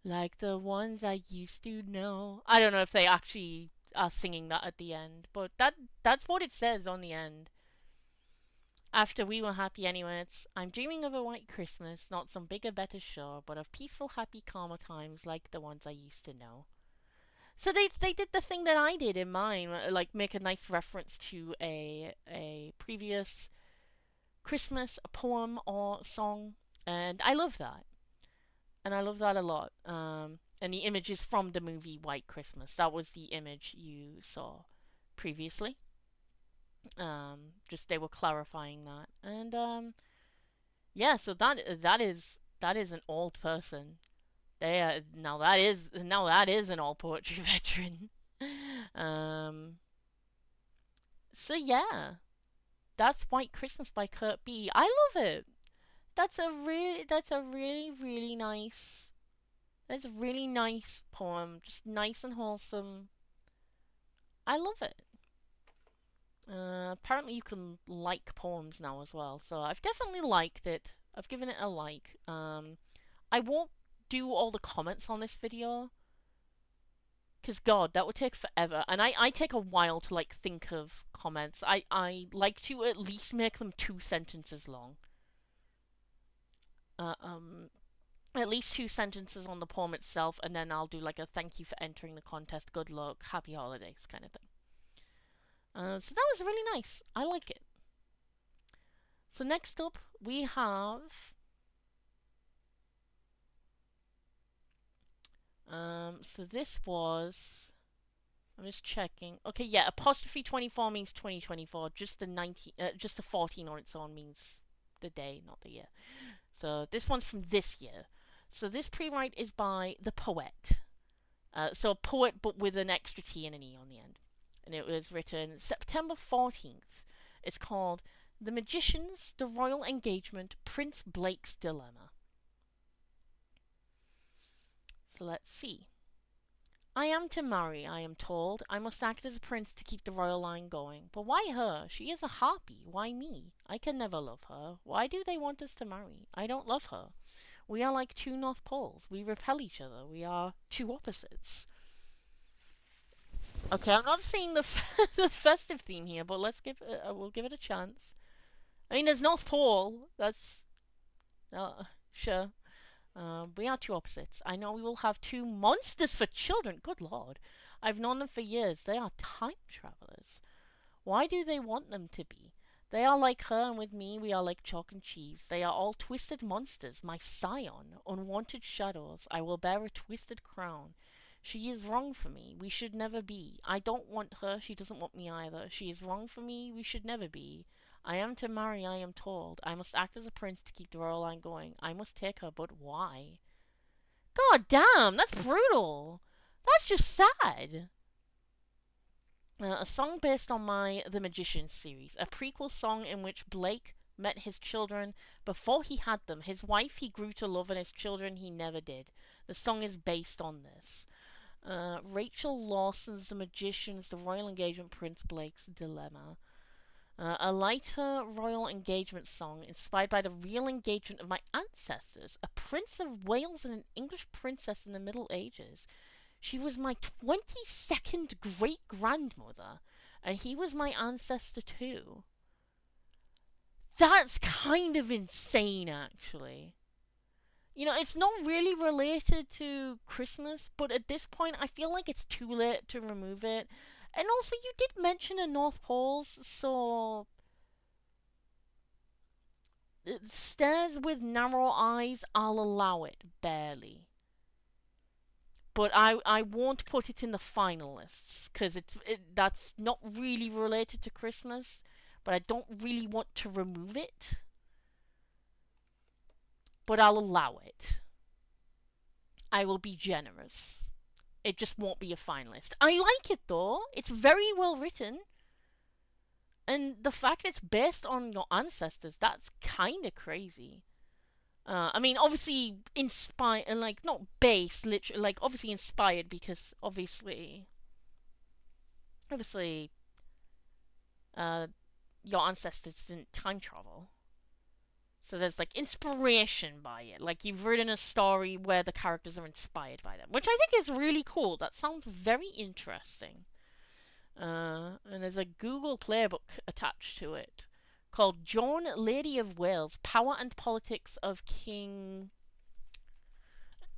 like the ones I used to know. I don't know if they actually are singing that at the end, but that's what it says on the end. After we were happy anyway, it's I'm dreaming of a white Christmas, not some bigger, better show, but of peaceful, happy, calmer times like the ones I used to know. So they did the thing that I did in mine, like make a nice reference to a previous Christmas poem or song, and I love that, and I love that a lot. And the image is from the movie White Christmas. That was the image you saw previously. Just they were clarifying that, and yeah. So that is an old person. They now that is an old poetry veteran. um, so yeah, that's White Christmas by Kurt B. I love it. That's a really really nice. That's a really nice poem. Just nice and wholesome. I love it. Apparently, you can like poems now as well, so I've definitely liked it. I've given it a like. I won't do all the comments on this video because God, that would take forever, and I take a while to like think of comments. I like to at least make them 2 sentences long. Uh, um, at least 2 sentences on the poem itself, and then I'll do like a thank you for entering the contest, good luck, happy holidays kind of thing. So that was really nice. I like it. So next up we have so this was, I'm just checking. Okay, yeah, apostrophe 24 means 2024. Just the 19 just the 14 on its own means the day, not the year. So this one's from this year. So this pre-write is by the poet. So a poet, but with an extra T and an E on the end. And it was written September 14th. It's called The Magicians, the Royal Engagement, Prince Blake's Dilemma. So let's see. I am to marry, I am told. I must act as a prince to keep the royal line going. But why her? She is a harpy. Why me? I can never love her. Why do they want us to marry? I don't love her. We are like two North Poles. We repel each other. We are two opposites. Okay, I'm not seeing the the festive theme here, but we'll give it a chance. I mean, there's North Pole. That's sure. We are two opposites. I know we will have two monsters for children. Good lord, I've known them for years. They are time travelers. Why do they want them to be? They are like her, and with me we are like chalk and cheese. They are all twisted monsters, my scion, unwanted shadows. I will bear a twisted crown. She is wrong for me. We should never be. I don't want her. She doesn't want me either. She is wrong for me. We should never be. I am to marry, I am told. I must act as a prince to keep the royal line going. I must take her, but why? God damn, that's brutal. That's just sad. A song based on my The Magician series, a prequel song in which Blake met his children before he had them. His wife he grew to love, and his children he never did. The song is based on this. Rachel Lawson's The Magicians, The Royal Engagement, Prince Blake's Dilemma. A lighter royal engagement song inspired by the real engagement of my ancestors, a Prince of Wales and an English princess in the Middle Ages. She was my 22nd great grandmother, and he was my ancestor too. That's kind of insane, actually. You know, it's not really related to Christmas, but at this point, I feel like it's too late to remove it. And also, you did mention the North Poles, so. Stares with narrow eyes, I'll allow it, barely. But I won't put it in the finalists because that's not really related to Christmas, but I don't really want to remove it. But I'll allow it. I will be generous. It just won't be a finalist. I like it though. It's very well written. And the fact it's based on your ancestors, that's kind of crazy. I mean, obviously inspired, like not based, literally, like obviously inspired because obviously, uh, your ancestors didn't time travel, so there's like inspiration by it. Like you've written a story where the characters are inspired by them, which I think is really cool. That sounds very interesting. And there's a Google Playbook attached to it called Joan, Lady of Wales: Power and Politics of King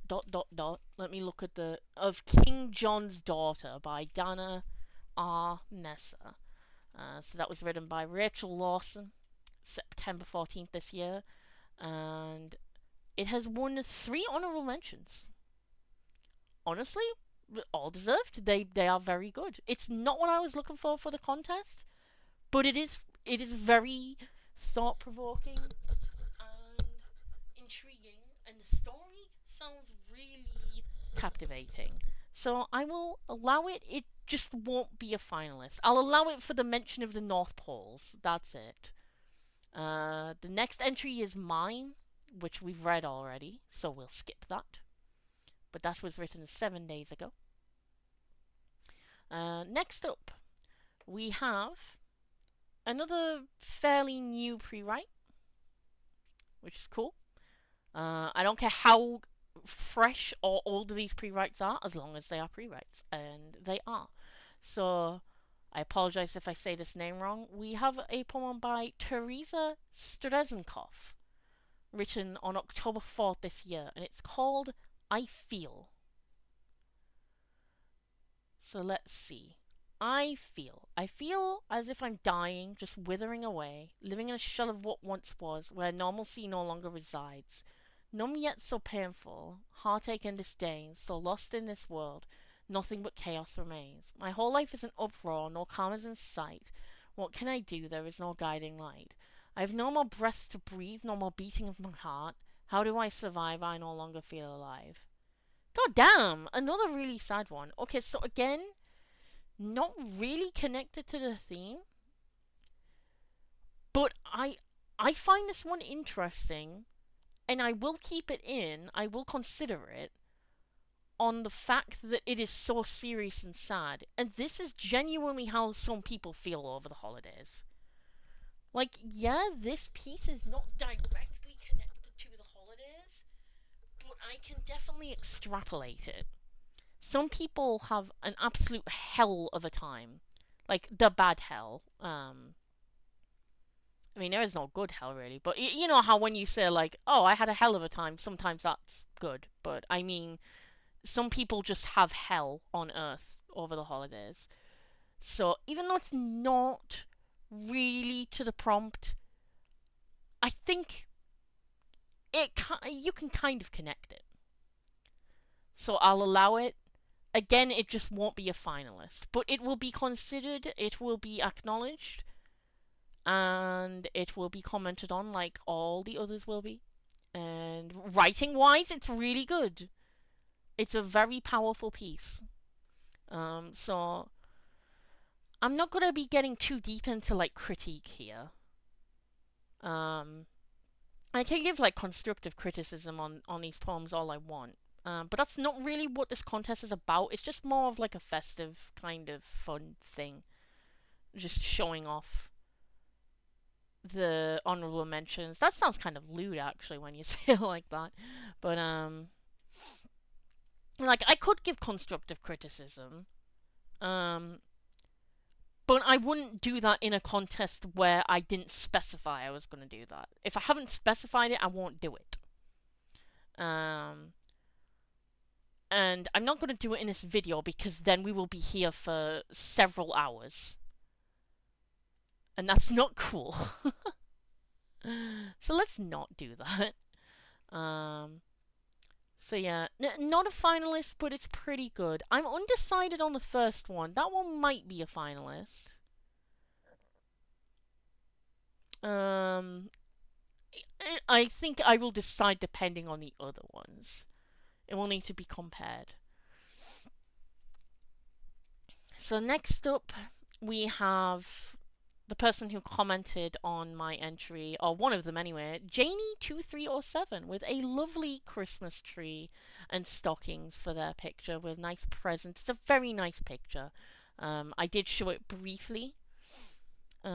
dot dot dot. Let me look at the of King John's Daughter by Dana R. Nessa. So that was written by Rachel Lawson, September 14th this year, and it has won 3 honorable mentions. Honestly, all deserved. They are very good. It's not what I was looking for the contest, but it is very thought provoking and intriguing, and the story sounds really captivating. So I will allow it. It just won't be a finalist. I'll allow it for the mention of the North Poles. That's it. The next entry is mine, which we've read already, so we'll skip that. But that was written 7 days ago. Next up, we have another fairly new pre-write, which is cool. I don't care how fresh or old these pre-writes are, as long as they are pre-writes, and they are. So I apologize if I say this name wrong. We have a poem by Teresa Strezenkov, written on October 4th this year, and it's called I Feel. So let's see. I feel. I feel as if I'm dying, just withering away, living in a shell of what once was, where normalcy no longer resides. Numb yet so painful, heartache and disdain, so lost in this world, nothing but chaos remains. My whole life is an uproar, no calm is in sight. What can I do? There is no guiding light. I have no more breaths to breathe, no more beating of my heart. How do I survive? I no longer feel alive. God damn! Another really sad one. Okay, so again, not really connected to the theme, but I find this one interesting, and I will keep it in. I will consider it on the fact that it is so serious and sad, and this is genuinely how some people feel over the holidays. Like, yeah, this piece is not directly connected to the holidays, but I can definitely extrapolate it. Some people have an absolute hell of a time, like the bad hell. I mean, there is no good hell really, but you know how when you say like, "Oh, I had a hell of a time," sometimes that's good. But I mean, some people just have hell on Earth over the holidays. So even though it's not really to the prompt, I think you can kind of connect it. So I'll allow it. Again, it just won't be a finalist, but it will be considered, it will be acknowledged, and it will be commented on like all the others will be. And writing wise, it's really good. It's a very powerful piece. So I'm not gonna be getting too deep into like critique here. Um, I can give like constructive criticism on these poems all I want. But that's not really what this contest is about. It's just more of like a festive kind of fun thing. Just showing off the honorable mentions. That sounds kind of lewd actually when you say it like that. But like I could give constructive criticism. Um but I wouldn't do that in a contest where I didn't specify I was going to do that. If I haven't specified it, I won't do it. Um and I'm not going to do it in this video because then we will be here for several hours. And that's not cool. So let's not do that. Um So yeah, not a finalist, but it's pretty good. I'm undecided on the first one. That one might be a finalist. Um, I think I will decide depending on the other ones. It will need to be compared. So next up, we have the person who commented on my entry, or one of them anyway, Janie2307, with a lovely Christmas tree and stockings for their picture with nice presents. It's a very nice picture. I did show it briefly. You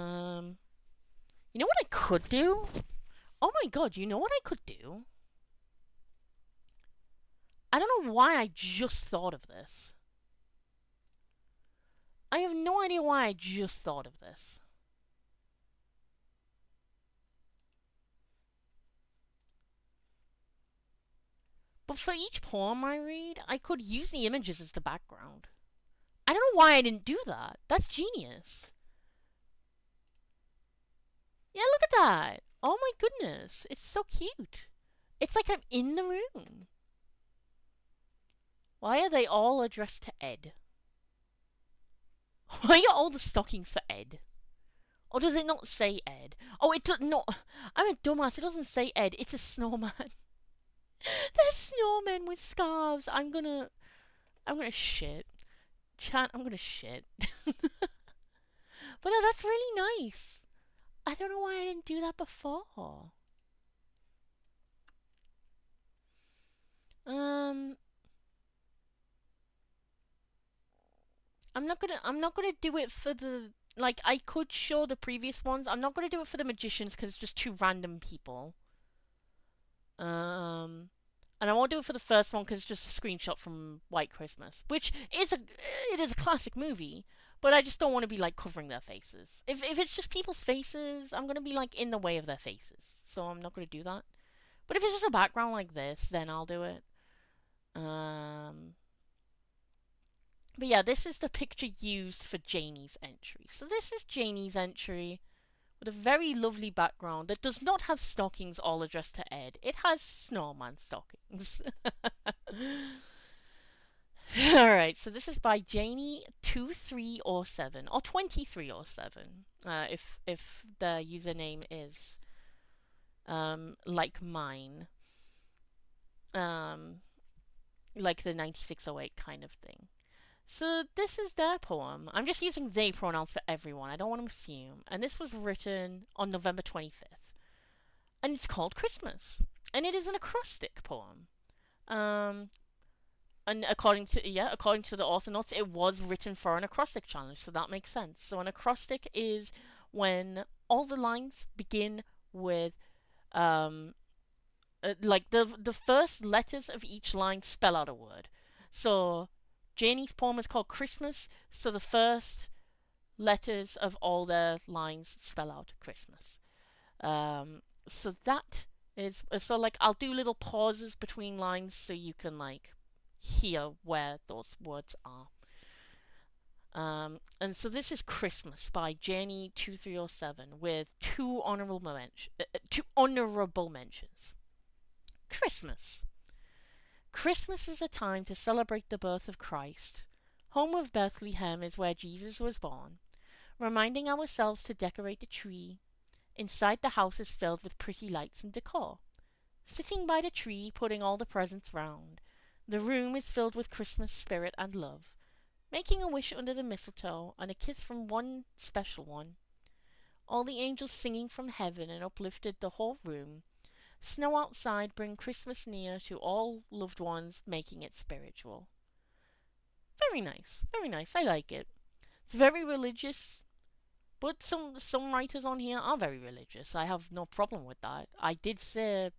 know what I could do? Oh my god, you know what I could do? I don't know why I just thought of this. I have no idea why I just thought of this. But for each poem I read, I could use the images as the background. I don't know why I didn't do that. That's genius. Yeah, look at that. Oh my goodness. It's so cute. It's like I'm in the room. Why are they all addressed to Ed? Why are all the stockings for Ed? Or does it not say Ed? Oh, it does not. I'm a dumbass. It doesn't say Ed. It's a snowman. They're snowmen with scarves. I'm gonna shit. Chat, I'm gonna shit. But no, that's really nice. I don't know why I didn't do that before. Um, I'm not gonna do it for the like I could show the previous ones. I'm not gonna do it for the magicians because it's just two random people. Um, and I won't do it for the first one because it's just a screenshot from White Christmas, which is a classic movie. But I just don't want to be like covering their faces. If it's just people's faces, I'm gonna be like in the way of their faces, so I'm not gonna do that. But if it's just a background like this, then I'll do it. Um, but yeah, this is the picture used for Janie's entry. So this is Janie's entry with a very lovely background that does not have stockings all addressed to Ed. It has snowman stockings. Alright, so this is by Janie2307 or 2307. If the username is like mine. Um like the 9608 kind of thing. So this is their poem. I'm just using they pronouns for everyone. I don't want to assume. And this was written on November 25th. And it's called Christmas. And it is an acrostic poem. Um, and according to the author notes, it was written for an acrostic challenge, so that makes sense. So an acrostic is when all the lines begin with um, like the first letters of each line spell out a word. So Janie's poem is called Christmas, so the first letters of all their lines spell out Christmas. So that is so like I'll do little pauses between lines so you can like hear where those words are. And so this is Christmas by Janie2307 with two honorable mentions. Christmas. Christmas is a time to celebrate the birth of Christ. Home of Bethlehem is where Jesus was born, reminding ourselves to decorate the tree. Inside, the house is filled with pretty lights and decor. Sitting by the tree, putting all the presents round. The room is filled with Christmas spirit and love. Making a wish under the mistletoe and a kiss from one special one. All the angels singing from heaven and uplifted the whole room. Snow outside bring Christmas near to all loved ones, making it spiritual. Very nice, very nice. I like it. It's very religious, but some writers on here are very religious. I have no problem with that. I did say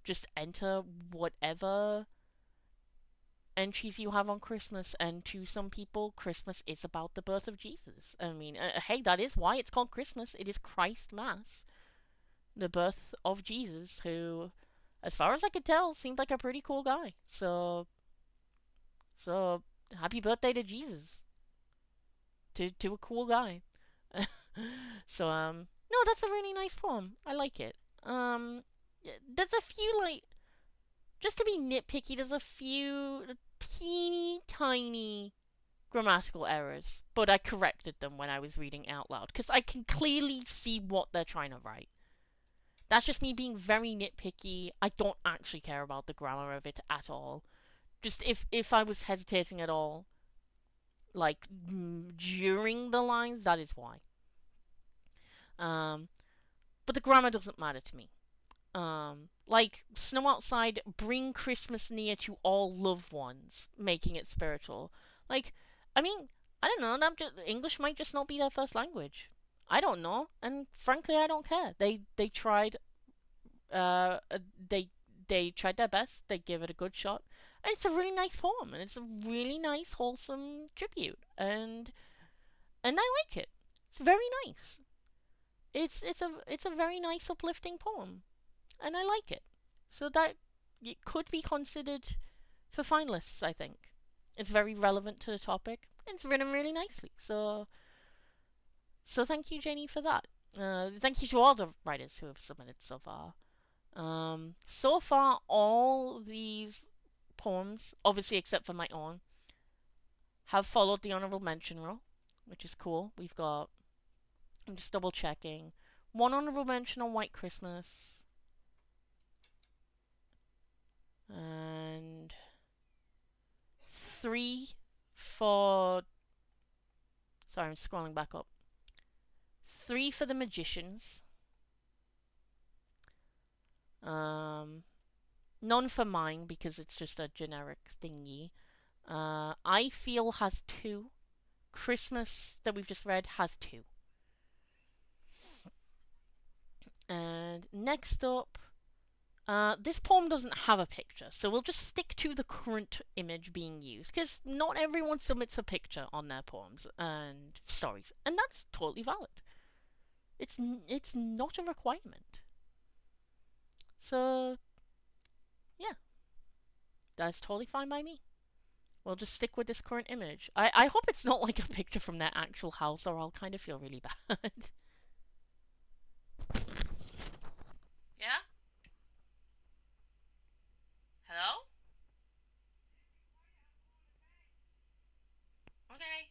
just enter whatever entries you have on Christmas, and to some people, Christmas is about the birth of Jesus. I mean, hey, that is why it's called Christmas. It is Christ Mass, the birth of Jesus, who, as far as I could tell, seemed like a pretty cool guy. So happy birthday to Jesus, to a cool guy. No, that's a really nice poem. I like it. Um, there's a few like just to be nitpicky. There's a few teeny tiny grammatical errors, but I corrected them when I was reading out loud because I can clearly see what they're trying to write. That's just me being very nitpicky. I don't actually care about the grammar of it at all. Just if I was hesitating at all, like during the lines, that is why. Um, but the grammar doesn't matter to me. Like Snow Outside, bring Christmas near to all loved ones, making it spiritual. Like, I mean, I don't know. English might just not be their first language. I don't know, and frankly, I don't care. They tried. Uh, uh, they they tried their best. They gave it a good shot, and it's a really nice poem, and it's a really nice, wholesome tribute, and I like it. It's very nice. It's a very nice, uplifting poem, and I like it. So that it could be considered for finalists, I think. It's very relevant to the topic. It's written really nicely. So thank you, Jenny, for that. Thank you to all the writers who have submitted so far. So far, all these poems, obviously except for my own, have followed the honorable mention rule, which is cool. We've got, I'm just double checking, one honorable mention on White Christmas, and three for. Sorry, I'm scrolling back up. Three for the magicians. Um, none for mine because it's just a generic thingy. I feel has two. Christmas that we've just read has two. And next up, this poem doesn't have a picture, so we'll just stick to the current image being used, because not everyone submits a picture on their poems and stories, and that's totally valid. It's not a requirement. So, yeah, that's totally fine by me. We'll just stick with this current image. I hope it's not like a picture from their actual house, or I'll kind of feel really bad. Yeah? Hello? Okay.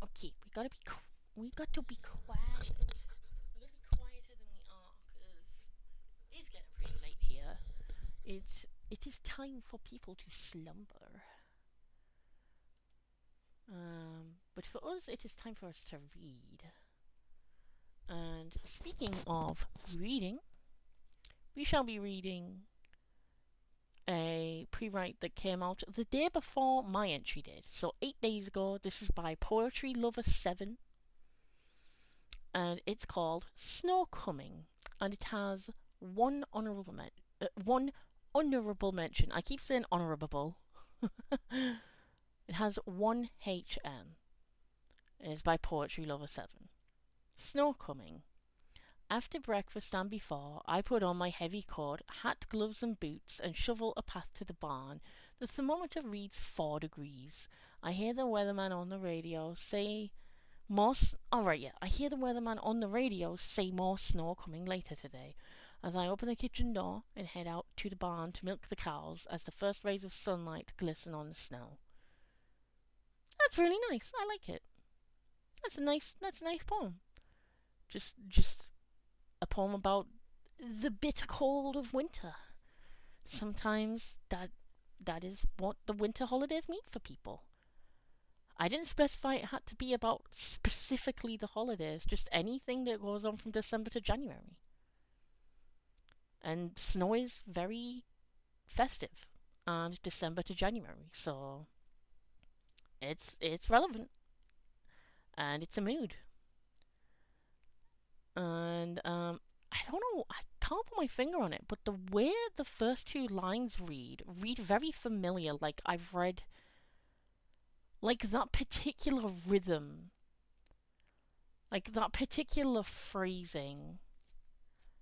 Okay, we got to be quiet. We gotta be quieter than we are, because it's getting pretty late here. It is time for people to slumber. But for us, it is time for us to read. And speaking of reading, we shall be reading a pre-write that came out the day before my entry did. So 8 days ago. This is by Poetry Lover 7, and it's called Snow Coming, and it has one honourable mention. I keep saying honourable. It has one HM. It is by Poetry Lover 7. Snow Coming. After breakfast and before, I put on my heavy coat, hat, gloves, and boots, and shovel a path to the barn. The thermometer reads 4 degrees. I hear the weatherman on the radio say more. I hear the weatherman on the radio say more snow coming later today. As I open the kitchen door and head out to the barn to milk the cows, as the first rays of sunlight glisten on the snow. That's really nice. I like it. That's a nice poem. Just a poem about the bitter cold of winter. Sometimes that is what the winter holidays mean for people. I didn't specify it had to be about specifically the holidays, just anything that goes on from December to January. And snow is very festive and December to January, so it's relevant and it's a mood. And I don't know, I can't put my finger on it, but the way the first two lines read very familiar. Like I've read like that particular rhythm, like that particular phrasing.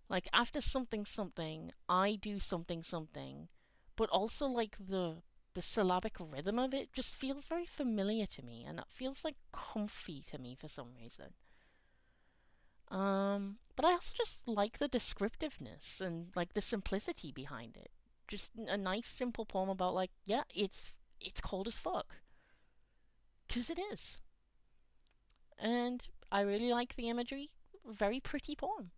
Like after something something, I do something something, but also like the syllabic rhythm of it just feels very familiar to me, and that feels like comfy to me for some reason. But I also just like the descriptiveness and like the simplicity behind it. Just a nice simple poem about like, yeah, it's cold as fuck, 'cause it is. And I really like the imagery. Very pretty poem.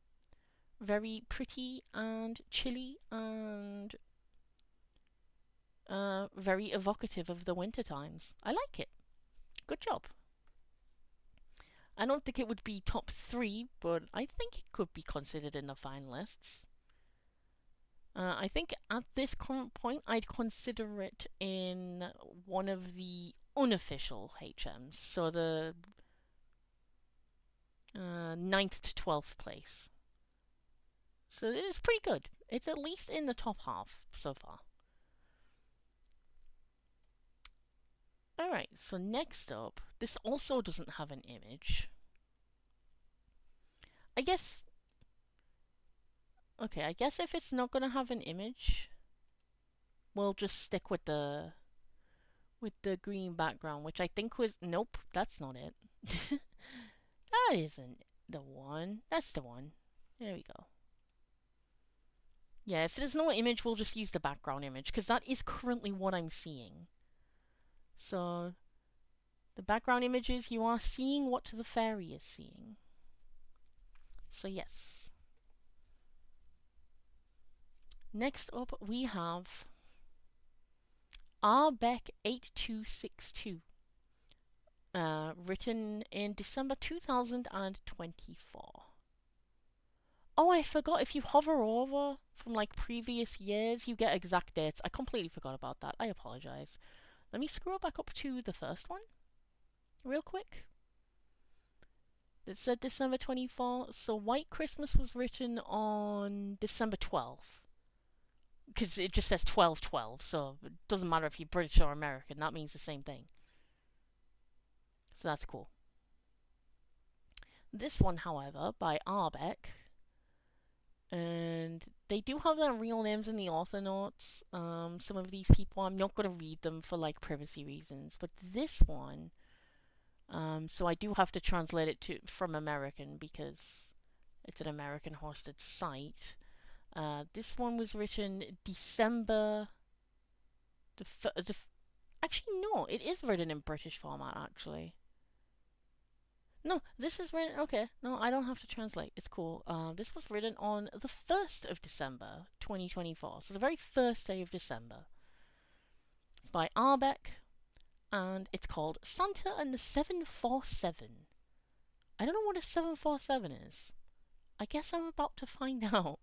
Very pretty and chilly and very evocative of the winter times. I like it. Good job. I don't think it would be top three, but I think it could be considered in the finalists. I think at this current point, I'd consider it in one of the unofficial HMs, so the 9th to 12th place. So it is pretty good. It's at least in the top half so far. Alright, so next up, this also doesn't have an image. I guess. Okay, I guess if it's not gonna have an image, we'll just stick with the green background, which I think was nope, that's not it. That isn't the one. That's the one. There we go. Yeah, if there's no image, we'll just use the background image, because that is currently what I'm seeing. So, the background image is you are seeing what the fairy is seeing. So, yes. Next up, we have Arbeck 8262, written in December 2024. Oh, I forgot, if you hover over from like previous years, you get exact dates. I completely forgot about that. I apologize. Let me scroll back up to the first one real quick. It said December 24th, so White Christmas was written on December 12th. Because it just says 12/12, so it doesn't matter if you're British or American, that means the same thing. So that's cool. This one, however, by Arbeck, and they do have their real names in the author notes. Some of these people, I'm not going to read them for like privacy reasons, but this one, so I do have to translate it from American because it's an American hosted site. This one was written December. Actually, no, it is written in British format. Actually, no, this is written. Okay, no, I don't have to translate. It's cool. This was written on the 1st of December, 2024. So the very first day of December. It's by Arbeck, and it's called Santa and the 747. I don't know what a 747 is. I guess I'm about to find out.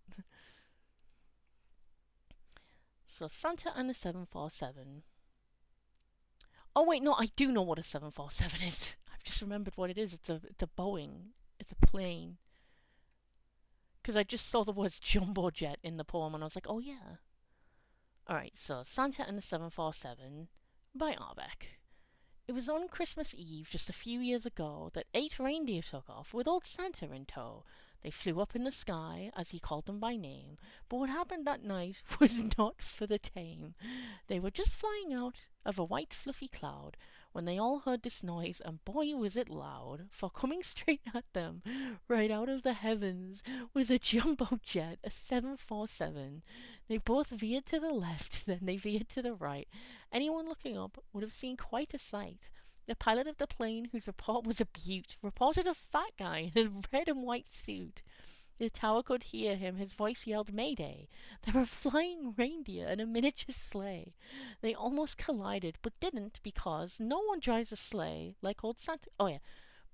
So Santa and the 747. Oh wait, no, I do know what a 747 is. I've just remembered what it is. It's a Boeing. It's a plane. Because I just saw the words jumbo jet in the poem and I was like, oh yeah. Alright, so Santa and the 747 by Arbeck. It was on Christmas Eve just a few years ago that 8 reindeer took off with old Santa in tow. They flew up in the sky, as he called them by name, but what happened that night was not for the tame. They were just flying out of a white fluffy cloud when they all heard this noise, and boy was it loud, for coming straight at them, right out of the heavens, was a jumbo jet, a 747. They both veered to the left, then they veered to the right. Anyone looking up would have seen quite a sight. The pilot of the plane, whose report was a beaut, reported a fat guy in a red and white suit. The tower could hear him. His voice yelled, Mayday! There were flying reindeer and a miniature sleigh. They almost collided, but didn't because no one drives a sleigh like old Santa. Oh, yeah.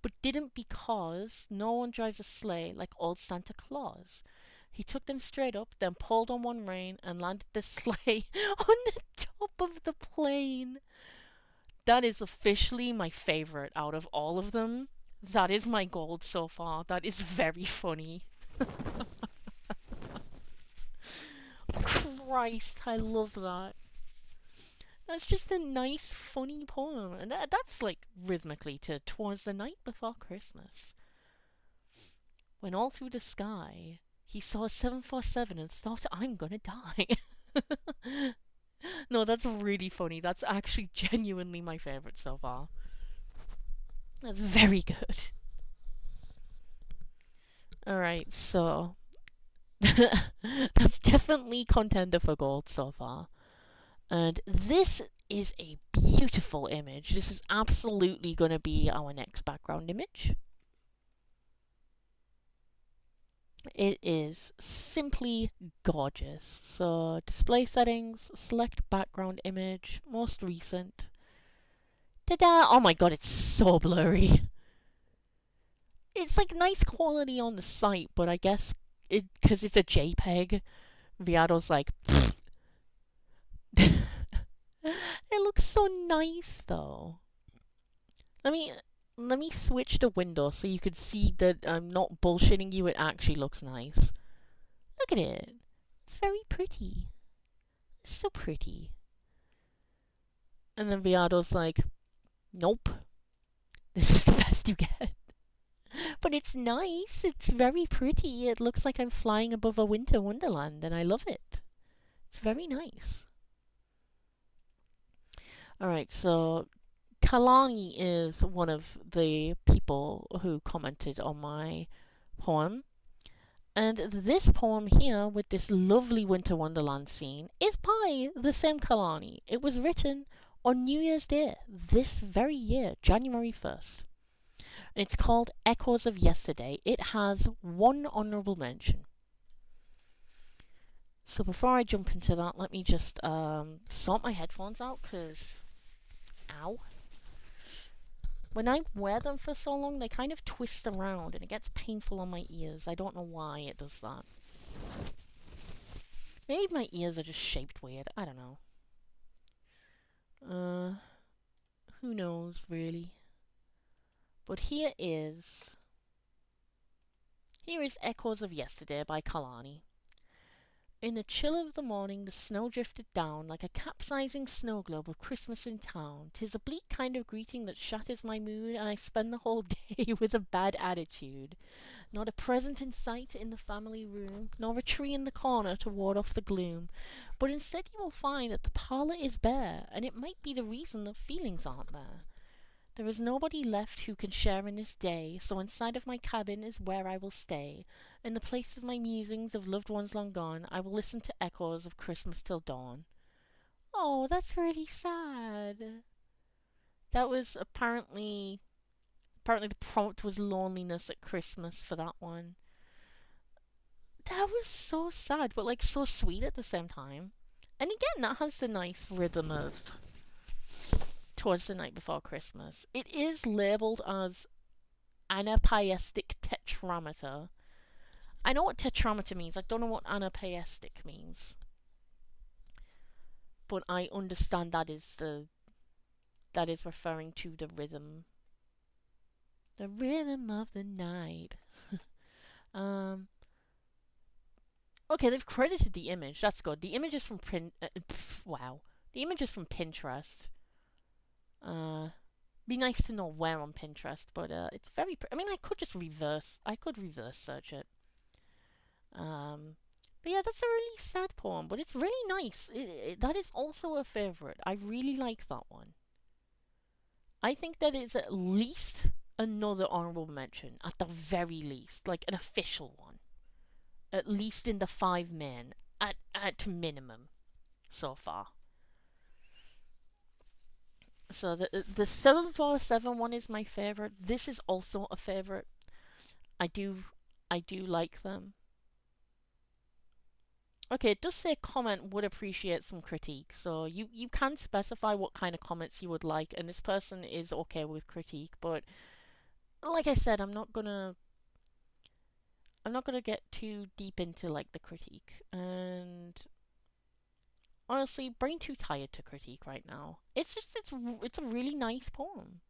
But didn't because no one drives a sleigh like old Santa Claus. He took them straight up, then pulled on one rein and landed the sleigh on the top of the plane. That is officially my favorite out of all of them. That is my gold so far. That is very funny. Christ, I love that. That's just a nice, funny poem. And that's like rhythmically to "'Twas the Night Before Christmas, when all through the sky he saw a 747 and thought, I'm gonna die." No, that's really funny. That's actually genuinely my favorite so far. That's very good. Alright, so that's definitely contender for gold so far. And this is a beautiful image. This is absolutely going to be our next background image. It is simply gorgeous. So, display settings, select background image, most recent. Ta-da! Oh my god, it's so blurry. It's like nice quality on the site, but I guess because it's a JPEG, Viado's like, it looks so nice though. Let me switch the window so you can see that I'm not bullshitting you. It actually looks nice. Look at it. It's very pretty. It's so pretty. And then Viado's like, nope. This is the best you get. But it's nice. It's very pretty. It looks like I'm flying above a winter wonderland, and I love it. It's very nice. Alright, so Kalani is one of the people who commented on my poem. And this poem here, with this lovely winter wonderland scene, is by the same Kalani. It was written on New Year's Day, this very year, January 1st. And it's called Echoes of Yesterday. It has one honourable mention. So before I jump into that, let me just sort my headphones out, because, ow. When I wear them for so long, they kind of twist around and it gets painful on my ears. I don't know why it does that. Maybe my ears are just shaped weird. I don't know. Who knows, really? But here is Echoes of Yesterday by Kalani. In the chill of the morning, the snow drifted down like a capsizing snow globe of Christmas in town. 'Tis a bleak kind of greeting that shatters my mood, and I spend the whole day with a bad attitude. Not a present in sight in the family room, nor a tree in the corner to ward off the gloom. But instead you will find that the parlour is bare, and it might be the reason that feelings aren't there. There is nobody left who can share in this day, so inside of my cabin is where I will stay. In the place of my musings of loved ones long gone, I will listen to echoes of Christmas till dawn. Oh, that's really sad. That was apparently the prompt was loneliness at Christmas for that one. That was so sad, but like so sweet at the same time. And again, that has the nice rhythm of towards the night before Christmas. It is labelled as anapaestic tetrameter. I know what tetrameter means. I don't know what anapaestic means, but I understand that is referring to the rhythm of the night. um. Okay, they've credited the image. That's good. The image is from wow. The image is from Pinterest. Be nice to know where on Pinterest, but it's very. I mean, I could just reverse. I could reverse search it. Um, but yeah, that's a really sad poem, but it's really nice. That is also a favorite. I really like that one. I think that is at least another honorable mention, at the very least, like an official one. At least in the five men, at minimum, so far. So the 747 one is my favorite. This is also a favorite. I do I do like them. Okay, it does say comment would appreciate some critique. So you can specify what kind of comments you would like, and this person is okay with critique, but like I said, I'm not gonna get too deep into like the critique. And honestly, brain too tired to critique right now. It's a really nice poem.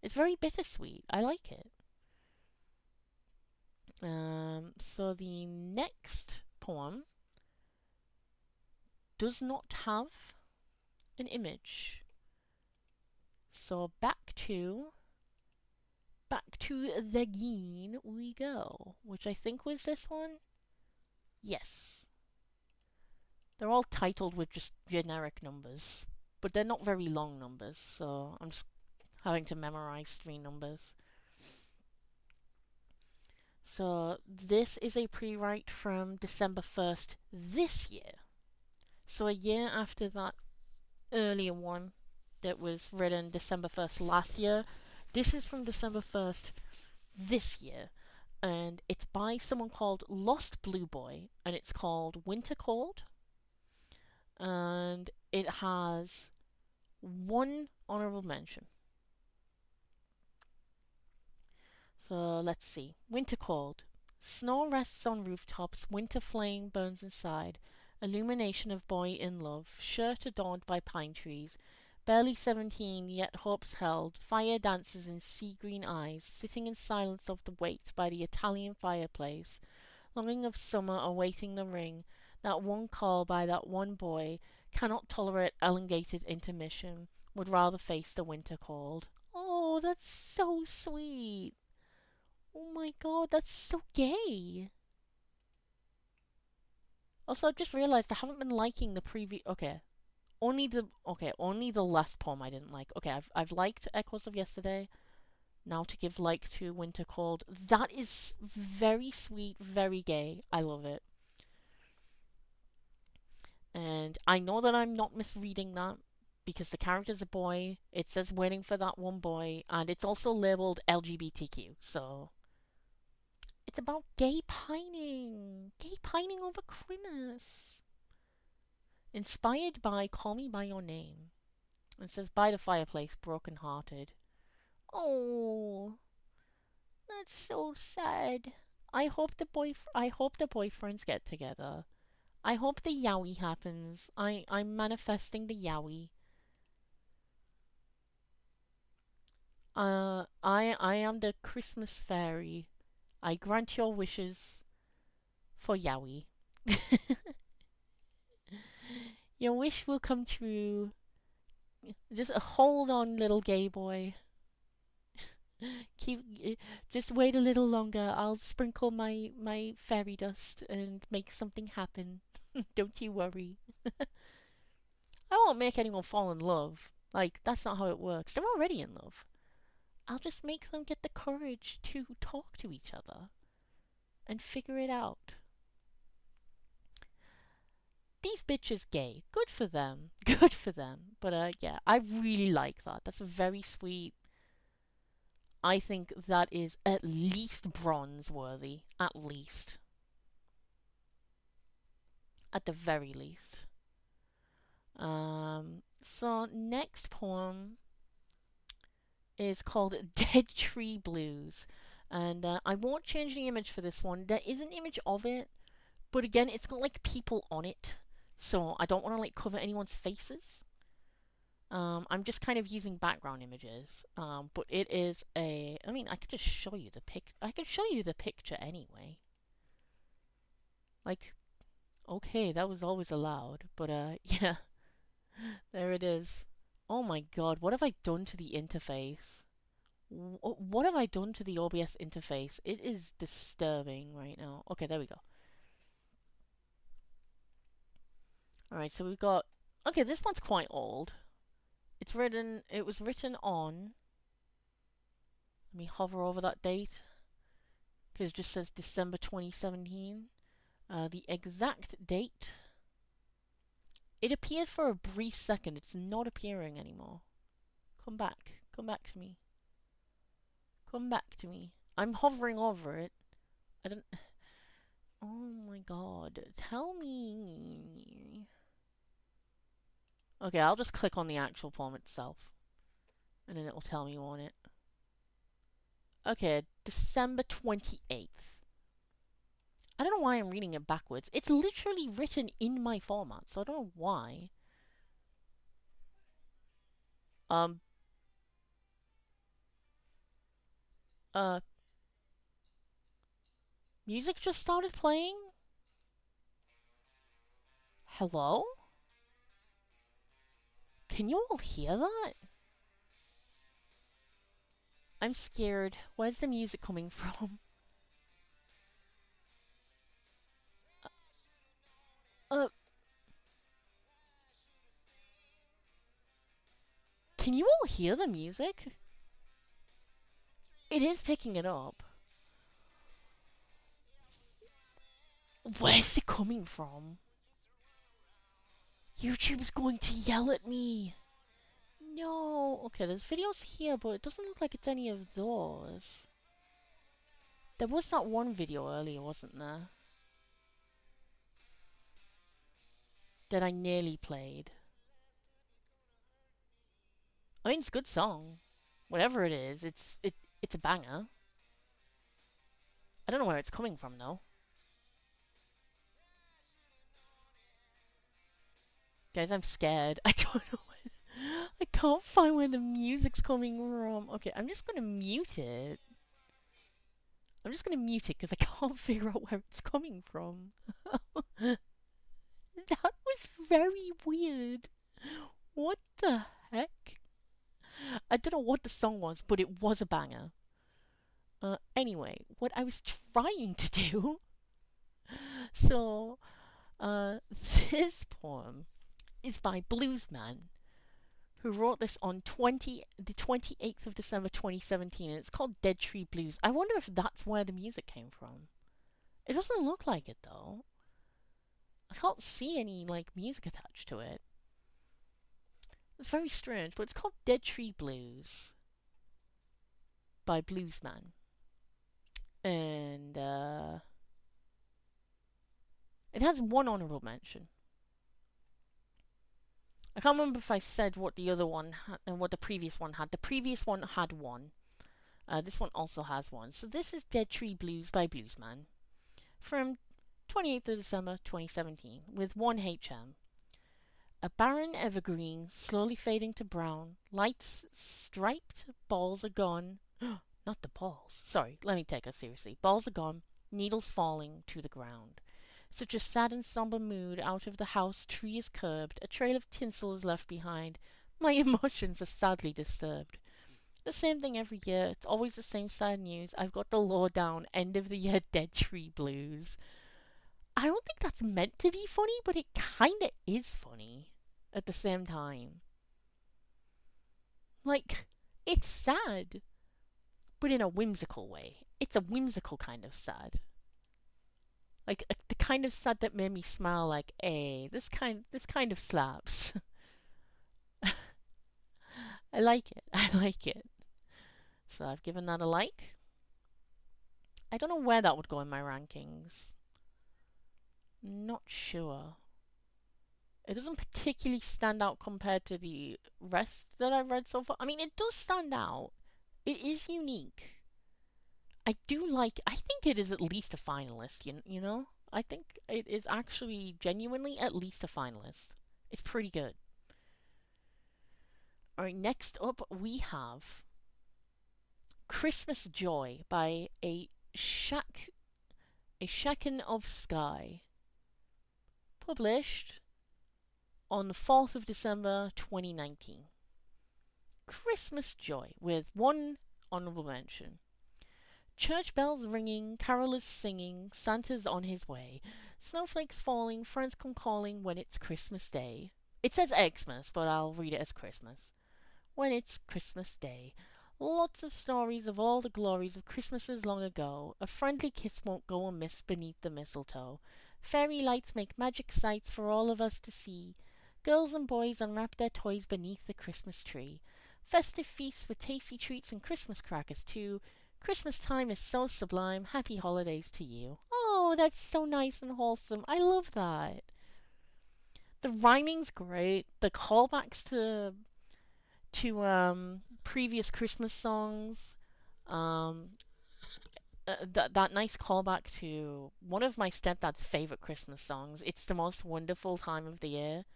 It's very bittersweet. I like it. So the next poem does not have an image. So back to the Gene we go, which I think was this one. Yes, they're all titled with just generic numbers, but they're not very long numbers, so I'm just having to memorize three numbers. So this is a pre-write from December 1st this year. So a year after that earlier one that was written December 1st last year, this is from December 1st this year. And it's by someone called Lost Blue Boy, and it's called Winter Cold. And it has one honorable mention. So let's see. Winter Cold. Snow rests on rooftops, winter flame burns inside. Illumination of boy in love, shirt adorned by pine trees. Barely 17, yet hopes held. Fire dances in sea green eyes, sitting in silence of the wait by the Italian fireplace. Longing of summer awaiting the ring. That one call by that one boy. Cannot tolerate elongated intermission. Would rather face the winter cold. Oh, that's so sweet. Oh my god, that's so gay. Also, I just realized I haven't been liking the previous. Only the last poem I didn't like. Okay, I've liked Echoes of Yesterday. Now to give like to Winter Cold. That is very sweet, very gay. I love it. And I know that I'm not misreading that because the character's a boy. It says waiting for that one boy, and it's also labeled LGBTQ. So it's about gay pining. Gay pining over Christmas. Inspired by Call Me By Your Name. It says by the fireplace, broken hearted. Oh, that's so sad. I hope the boyfriends get together. I hope the yowie happens. I'm manifesting the yowie. I am the Christmas fairy. I grant your wishes for Yowie. Your wish will come true. Just hold on, little gay boy. Keep, just wait a little longer. I'll sprinkle my fairy dust and make something happen. Don't you worry. I won't make anyone fall in love. Like, that's not how it works. They're already in love. I'll just make them get the courage to talk to each other and figure it out. These bitches gay. Good for them. Good for them. But yeah, I really like that. That's very sweet. I think that is at least bronze worthy. At least. At the very least. So next poem is called Dead Tree Blues. And I won't change the image for this one. There is an image of it, but again, it's got like people on it. So I don't want to like cover anyone's faces. I'm just kind of using background images. But it is a. I mean, I could just show you the pic. I could show you the picture anyway. Like, okay, that was always allowed. But yeah, there it is. Oh my god, what have I done to the interface? What have I done to the OBS interface? It is disturbing right now. Okay, there we go. Alright, so we've got. Okay, this one's quite old. It was written on. Let me hover over that date. Because it just says December 2017. The exact date. It appeared for a brief second. It's not appearing anymore. Come back. Come back to me. Come back to me. I'm hovering over it. I don't. Oh my god. Tell me. Okay, I'll just click on the actual poem itself. And then it will tell me on it. Okay, December 28th. I don't know why I'm reading it backwards. It's literally written in my format, so I don't know why. Um, uh, music just started playing? Hello? Can you all hear that? I'm scared. Where's the music coming from? Uh, can you all hear the music? It is picking it up. Where's it coming from? YouTube's going to yell at me. No. Okay, there's videos here, but it doesn't look like it's any of those. There was that one video earlier, wasn't there? That I nearly played. I mean, it's a good song. Whatever it is, it's a banger. I don't know where it's coming from though. Guys, I'm scared. I don't know. I can't find where the music's coming from. Okay, I'm just gonna mute it. I'm just gonna mute it because I can't figure out where it's coming from. That was very weird. What the heck? I don't know what the song was, but it was a banger. Anyway, what I was trying to do. So, this poem is by Bluesman, who wrote this on the 28th of December 2017, and it's called Dead Tree Blues. I wonder if that's where the music came from. It doesn't look like it though. I can't see any like music attached to it. It's very strange, but it's called Dead Tree Blues by Bluesman. And it has one honorable mention. I can't remember if I said what the other one had and what the previous one had. The previous one had one. This one also has one. So this is Dead Tree Blues by Bluesman from 28th of December 2017 with 1 HM. A barren evergreen, slowly fading to brown. Lights striped, balls are gone. Not the balls. Sorry, let me take us seriously. Balls are gone, needles falling to the ground. Such a sad and somber mood. Out of the house, tree is curbed. A trail of tinsel is left behind. My emotions are sadly disturbed. The same thing every year. It's always the same sad news. I've got the low down end of the year dead tree blues. I don't think that's meant to be funny, but it kinda is funny at the same time. Like, it's sad, but in a whimsical way. It's a whimsical kind of sad. Like the kind of sad that made me smile. Like, hey, this kind of slaps. I like it. I like it. So I've given that a like. I don't know where that would go in my rankings. Not sure. It doesn't particularly stand out compared to the rest that I've read so far. I mean, it does stand out. It is unique. I think it is at least a finalist, you know? I think it is actually genuinely at least a finalist. It's pretty good. Alright, next up we have Christmas Joy by a Shaken of Sky. Published on the 4th of December 2019. Christmas Joy with one honorable mention. Church bells ringing, carolers singing, Santa's on his way. Snowflakes falling, friends come calling when it's Christmas Day. It says Xmas, but I'll read it as Christmas. When it's Christmas Day. Lots of stories of all the glories of Christmases long ago. A friendly kiss won't go amiss beneath the mistletoe. Fairy lights make magic sights for all of us to see. Girls and boys unwrap their toys beneath the Christmas tree. Festive feasts with tasty treats and Christmas crackers too. Christmas time is so sublime. Happy holidays to you. Oh, that's so nice and wholesome. I love that. The rhyming's great. The callbacks to previous Christmas songs. Um, that nice callback to one of my stepdad's favorite Christmas songs. It's the most wonderful time of the year.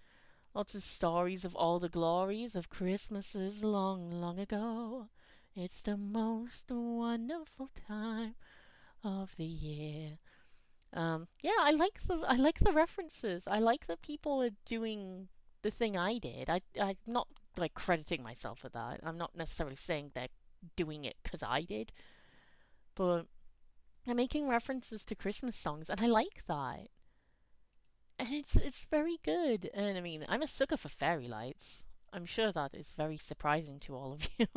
Lots of stories of all the glories of Christmases long, long ago. It's the most wonderful time of the year. Yeah, I like the references. I like that people are doing the thing I did. I'm not like crediting myself for that. I'm not necessarily saying they're doing it because I did, but they're making references to Christmas songs, and I like that. And it's very good. And I mean, I'm a sucker for fairy lights. I'm sure that is very surprising to all of you.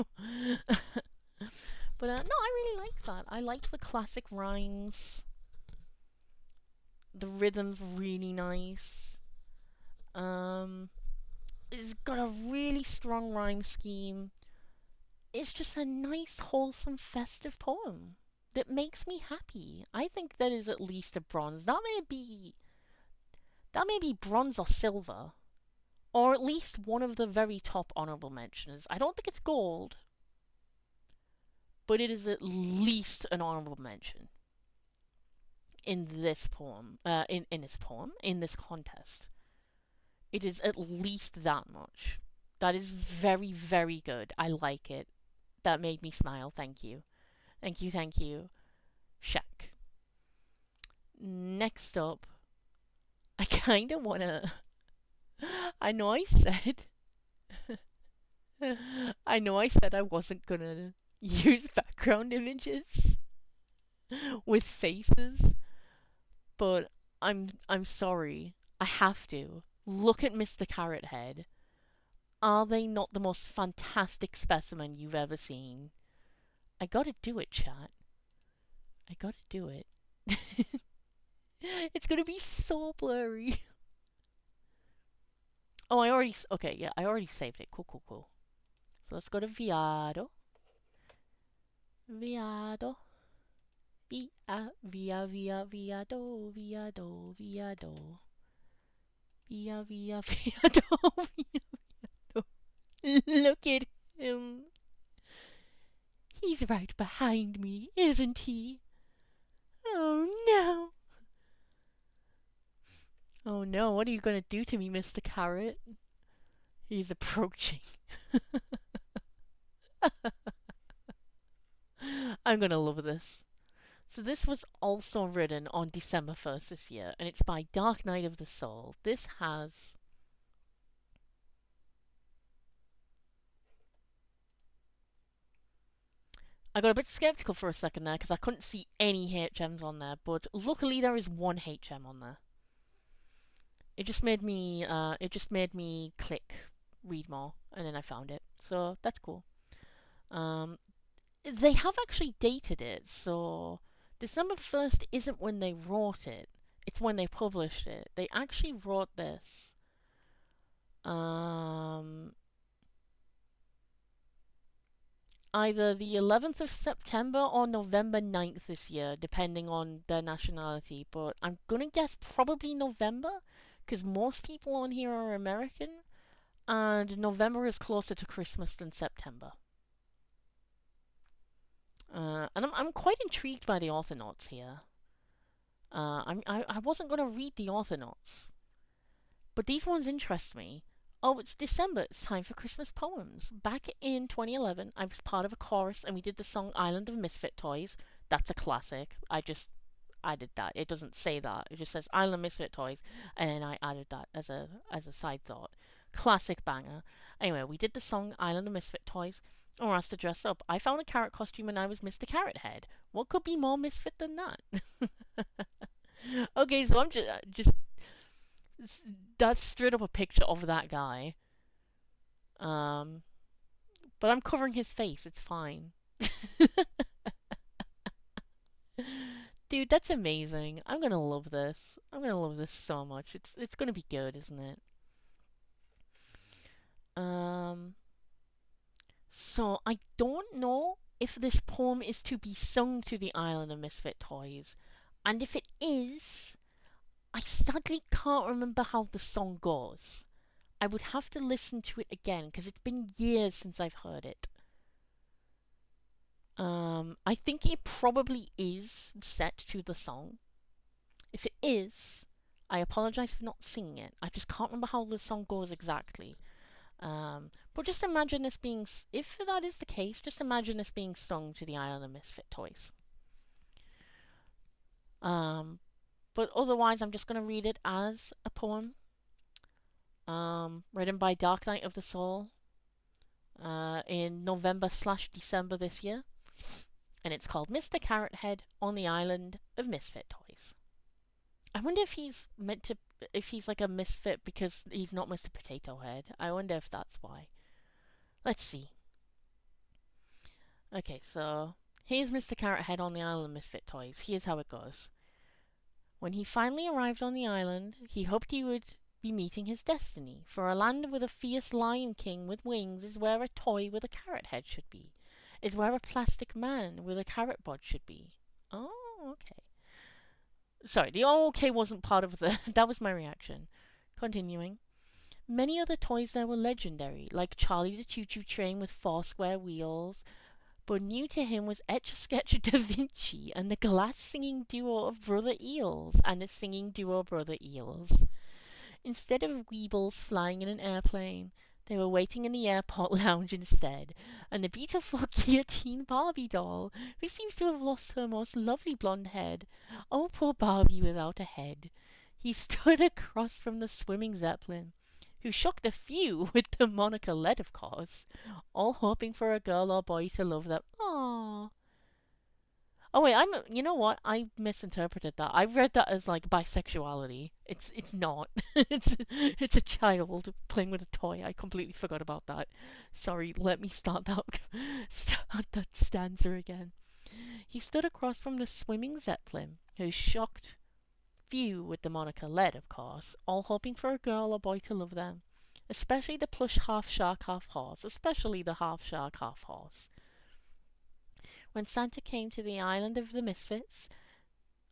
But no, I really like that. I like the classic rhymes. The rhythm's really nice. Um, it's got a really strong rhyme scheme. It's just a nice, wholesome, festive poem that makes me happy. I think that is at least a bronze. That may be bronze or silver, or at least one of the very top honorable mentions. I don't think it's gold, but it is at least an honorable mention in this poem. In this contest. It is at least that much. That is very, very good. I like it. That made me smile. Thank you. Thank you, thank you. Shaq. Next up, I kinda wanna. I know I said. I know I said I wasn't gonna use background images with faces, but I'm sorry. I have to. Look at Mr. Carrot Head. Are they not the most fantastic specimen you've ever seen? I gotta do it, chat. I gotta do it. It's gonna be so blurry. Oh, okay, yeah, I already saved it. Cool, cool, cool. So let's go to Viado. Viado. Viado, viado, viado. Viado, viado. Look at him. He's right behind me, isn't he? Oh no. Oh no, what are you gonna do to me, Mr. Carrot? He's approaching. I'm gonna love this. So this was also written on December 1st this year, and it's by Dark Night of the Soul. This has I got a bit skeptical for a second there because I couldn't see any HMs on there, but luckily there is one HM on there. It just made me click read more, and then I found it. So that's cool. Um, they have actually dated it, so December 1st isn't when they wrote it. It's when they published it. They actually wrote this um, either the 11th of September or November 9th this year, depending on their nationality. But I'm gonna guess probably November, because most people on here are American, and November is closer to Christmas than September. And I'm quite intrigued by the author notes here. I wasn't gonna read the author notes, but these ones interest me. Oh, it's December. It's time for Christmas poems. Back in 2011, I was part of a chorus and we did the song Island of Misfit Toys. That's a classic. I did that. It doesn't say that. It just says Island of Misfit Toys, and then I added that as a side thought. Classic banger. Anyway, we did the song Island of Misfit Toys and were asked to dress up. I found a carrot costume and I was Mr. Carrot Head. What could be more misfit than that? Okay, so I'm just that's straight up a picture of that guy. Um, but I'm covering his face. It's fine. Dude, that's amazing. I'm gonna love this. I'm gonna love this so much. It's gonna be good, isn't it? Um, so I don't know if this poem is to be sung to the Island of Misfit Toys, and if it is, I sadly can't remember how the song goes. I would have to listen to it again because it's been years since I've heard it. I think it probably is set to the song. If it is, I apologize for not singing it. I just can't remember how the song goes exactly. But just imagine this being, if that is the case, just imagine this being sung to the Island of Misfit Toys. Um, but otherwise, I'm just going to read it as a poem, written by Dark Night of the Soul, in November/December this year, and it's called Mr. Carrot Head on the Island of Misfit Toys. I wonder if he's like a misfit because he's not Mr. Potato Head. I wonder if that's why. Let's see. Okay, so here's Mr. Carrot Head on the Island of Misfit Toys. Here's how it goes. When he finally arrived on the island, he hoped he would be meeting his destiny, for a land with a fierce lion king with wings is where a toy with a carrot head should be, is where a plastic man with a carrot bod should be. Oh, okay. Sorry, the oh, okay wasn't part of the. That was my reaction. Continuing. Many other toys there were legendary, like Charlie the Choo Choo Train with four square wheels, but new to him was Etch a Sketch Da Vinci and the glass singing duo of Brother Eels and the singing duo Brother Eels. Instead of Weebles flying in an airplane, they were waiting in the airport lounge instead, and the beautiful guillotine Barbie doll, who seems to have lost her most lovely blonde head. Oh, poor Barbie without a head. He stood across from the swimming Zeppelin, who shocked a few with the moniker Lead, of course, all hoping for a girl or boy to love them. Aww. Oh wait, you know what? I misinterpreted that. I read that as like bisexuality. It's not. It's a child playing with a toy. I completely forgot about that. Sorry, let me start that stanza again. He stood across from the swimming Zeppelin, who shocked few with the moniker Lead, of course, all hoping for a girl or boy to love them. Especially the plush half shark, half horse. Especially the half shark, half horse. When Santa came to the island of the misfits.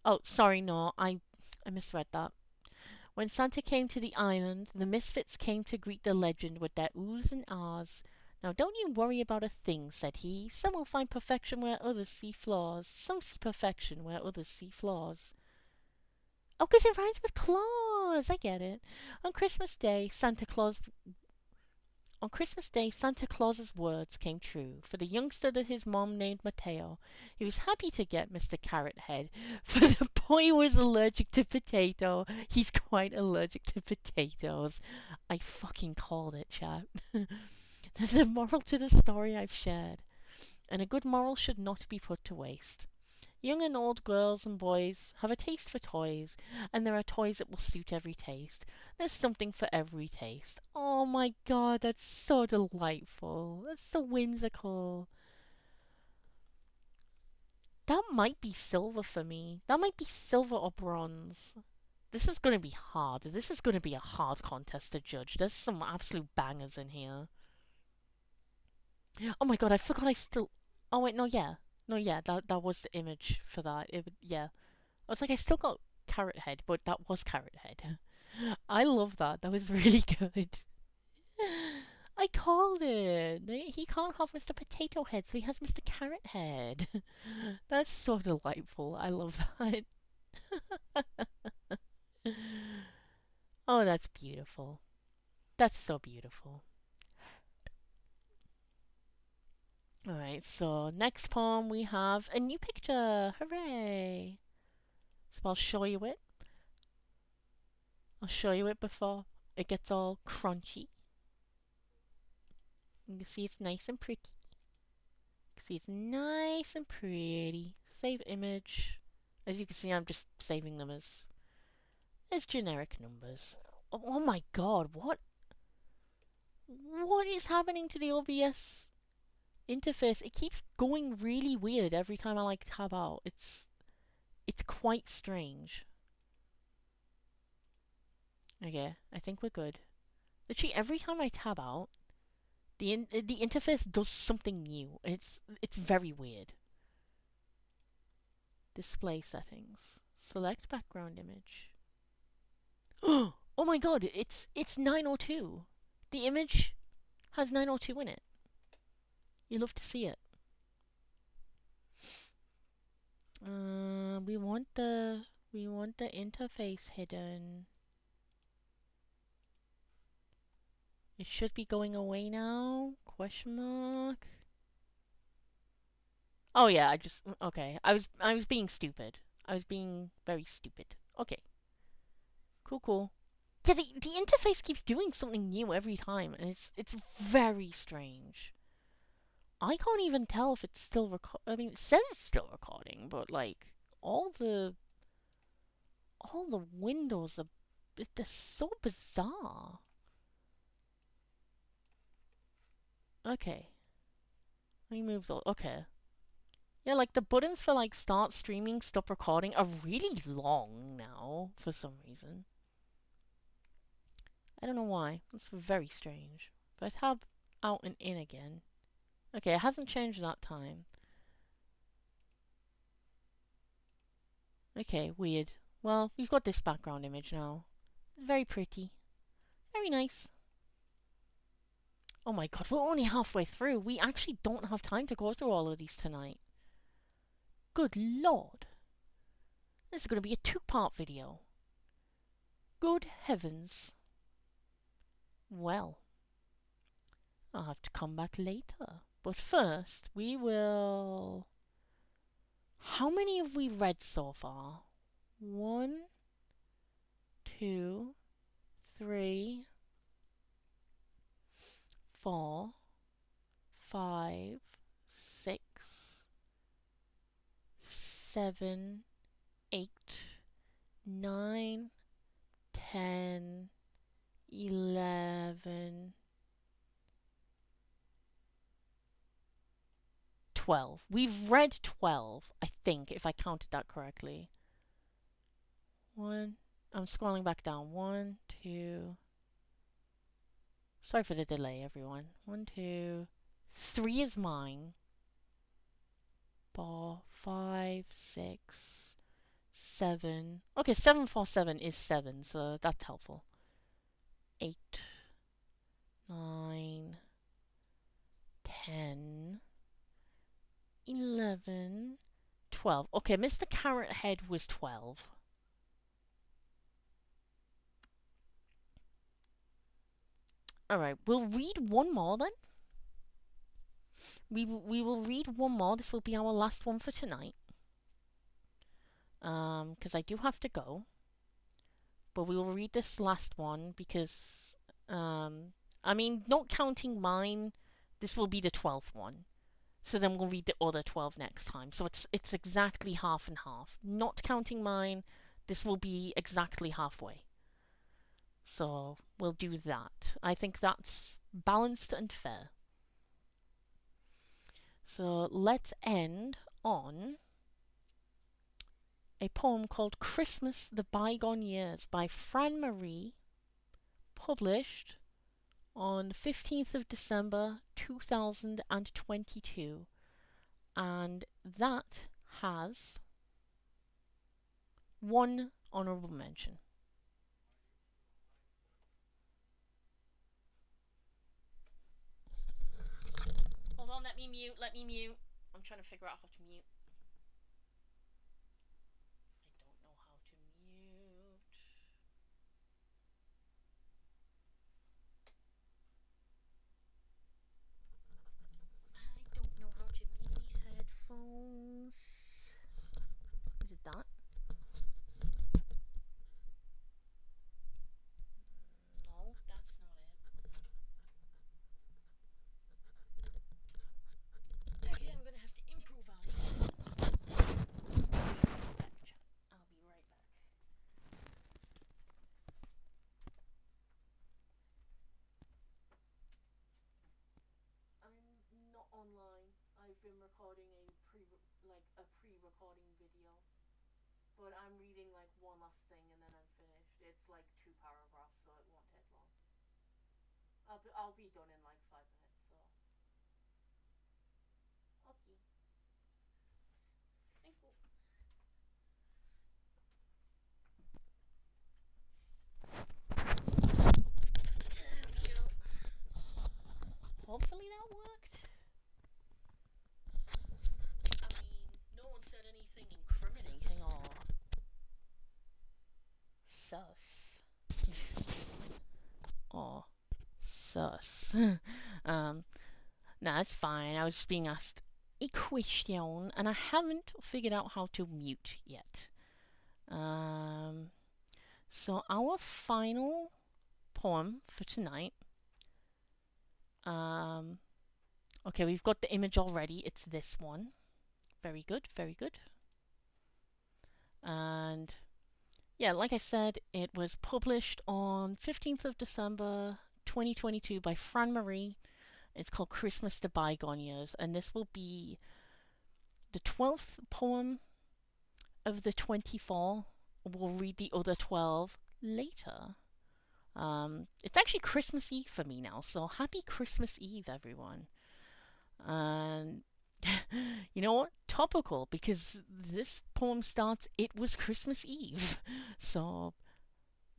Oh, sorry, no, I misread that. When Santa came to the island, the misfits came to greet the legend with their oohs and ahs. Now don't you worry about a thing, said he. Some will find perfection where others see flaws. Some see perfection where others see flaws. Oh, because it rhymes with claws. I get it. On Christmas Day, Santa Claus On Christmas Day, Santa Claus's words came true. For the youngster that his mom named Mateo, he was happy to get Mr. Carrot Head, for the boy was allergic to potato. He's quite allergic to potatoes. I fucking called it, chat. The moral to the story I've shared, and a good moral should not be put to waste. Young and old girls and boys have a taste for toys, and there are toys that will suit every taste. There's something for every taste. Oh my god, that's so delightful. That's so whimsical. That might be silver for me. That might be silver or bronze. This is going to be hard. This is going to be a hard contest to judge. There's some absolute bangers in here. Oh my god, I forgot I still. Oh wait, no, yeah. No, yeah, that was the image for that. Yeah. I was like, I still got Carrot Head, but that was Carrot Head. I love that. That was really good. I called it. He can't have Mr. Potato Head, so he has Mr. Carrot Head. That's so delightful. I love that. Oh, that's beautiful. That's so beautiful. Alright, so next poem we have a new picture. Hooray! So I'll show you it. I'll show you it before it gets all crunchy. You can see it's nice and pretty. You can see it's nice and pretty. Save image. As you can see, I'm just saving them as generic numbers. Oh my god, what is happening to the OBS interface? It keeps going really weird every time I like tab out. It's quite strange. Okay, I think we're good. Literally every time I tab out, the interface does something new, and it's very weird. Display settings. Select background image. Oh my god, it's 902. The image has 902 in it. You love to see it. We want the interface hidden. It should be going away now. Question mark. Oh yeah, okay. I was being stupid. I was being very stupid. Okay. Cool. Yeah, the interface keeps doing something new every time, and it's very strange. I can't even tell if it's still I mean, it says it's still recording, but like all the all the windows are they're so bizarre. Okay, let me move those. Okay, yeah, like the buttons for like start streaming, stop recording are really long now for some reason. I don't know why. That's very strange. But I tab out and in again. Okay, it hasn't changed that time. Okay, weird. Well, we've got this background image now. It's very pretty. Very nice. Oh my god, we're only halfway through. We actually don't have time to go through all of these tonight. Good lord. This is going to be a two-part video. Good heavens. Well, I'll have to come back later. But first, we will... How many have we read so far? 1, 2, 3, 4, 5, 6, 7, 8, 9, 10, 11, 12. We've read 12, I think, if I counted that correctly. I'm scrolling back down. 1, 2. Sorry for the delay, everyone. 1, 2. 3 is mine. 4, 5, 6, 7. Okay, 747 is 7, so that's helpful. 8, 9, 10, 11, 12. Okay, Mr. Carrot Head was 12. All right, we'll read one more then. We will read one more. This will be our last one for tonight. Because I do have to go, but we will read this last one because, I mean, not counting mine, this will be the 12th one. So then we'll read the other 12 next time. So it's exactly half and half. Not counting mine, this will be exactly halfway. So we'll do that. I think that's balanced and fair. So let's end on a poem called Christmas the Bygone Years by Fran Marie, published on 15th of December 2022. And that has one honorable mention. Hold on, let me mute. I'm trying to figure out how to mute. I don't know how to mute. I don't know how to mute these headphones. Is it that? No, that's not it. Okay, I'm gonna have to improvise. I'll be right back. I'm not online. I've been recording a pre-recording video, but I'm reading like one last thing and then I'm finished. It's like two paragraphs, so it won't take long. I'll be done in like 5 minutes. So okay, thank you. There we go. Hopefully that worked. I mean, no one said anything incriminating or sus. Or sus. um, nah, it's fine. I was just being asked a question, and I haven't figured out how to mute yet. Um, so our final poem for tonight. Um, okay, we've got the image already. It's this one. Very good, very good. And yeah, like I said, it was published on 15th of December 2022 by Fran Marie. It's called Christmas the Bygone Years, and this will be the 12th poem of the 24. We'll read the other 12 later. It's actually Christmas Eve for me now, so happy Christmas Eve, everyone. And you know what? Topical, because this poem starts, it was Christmas Eve. So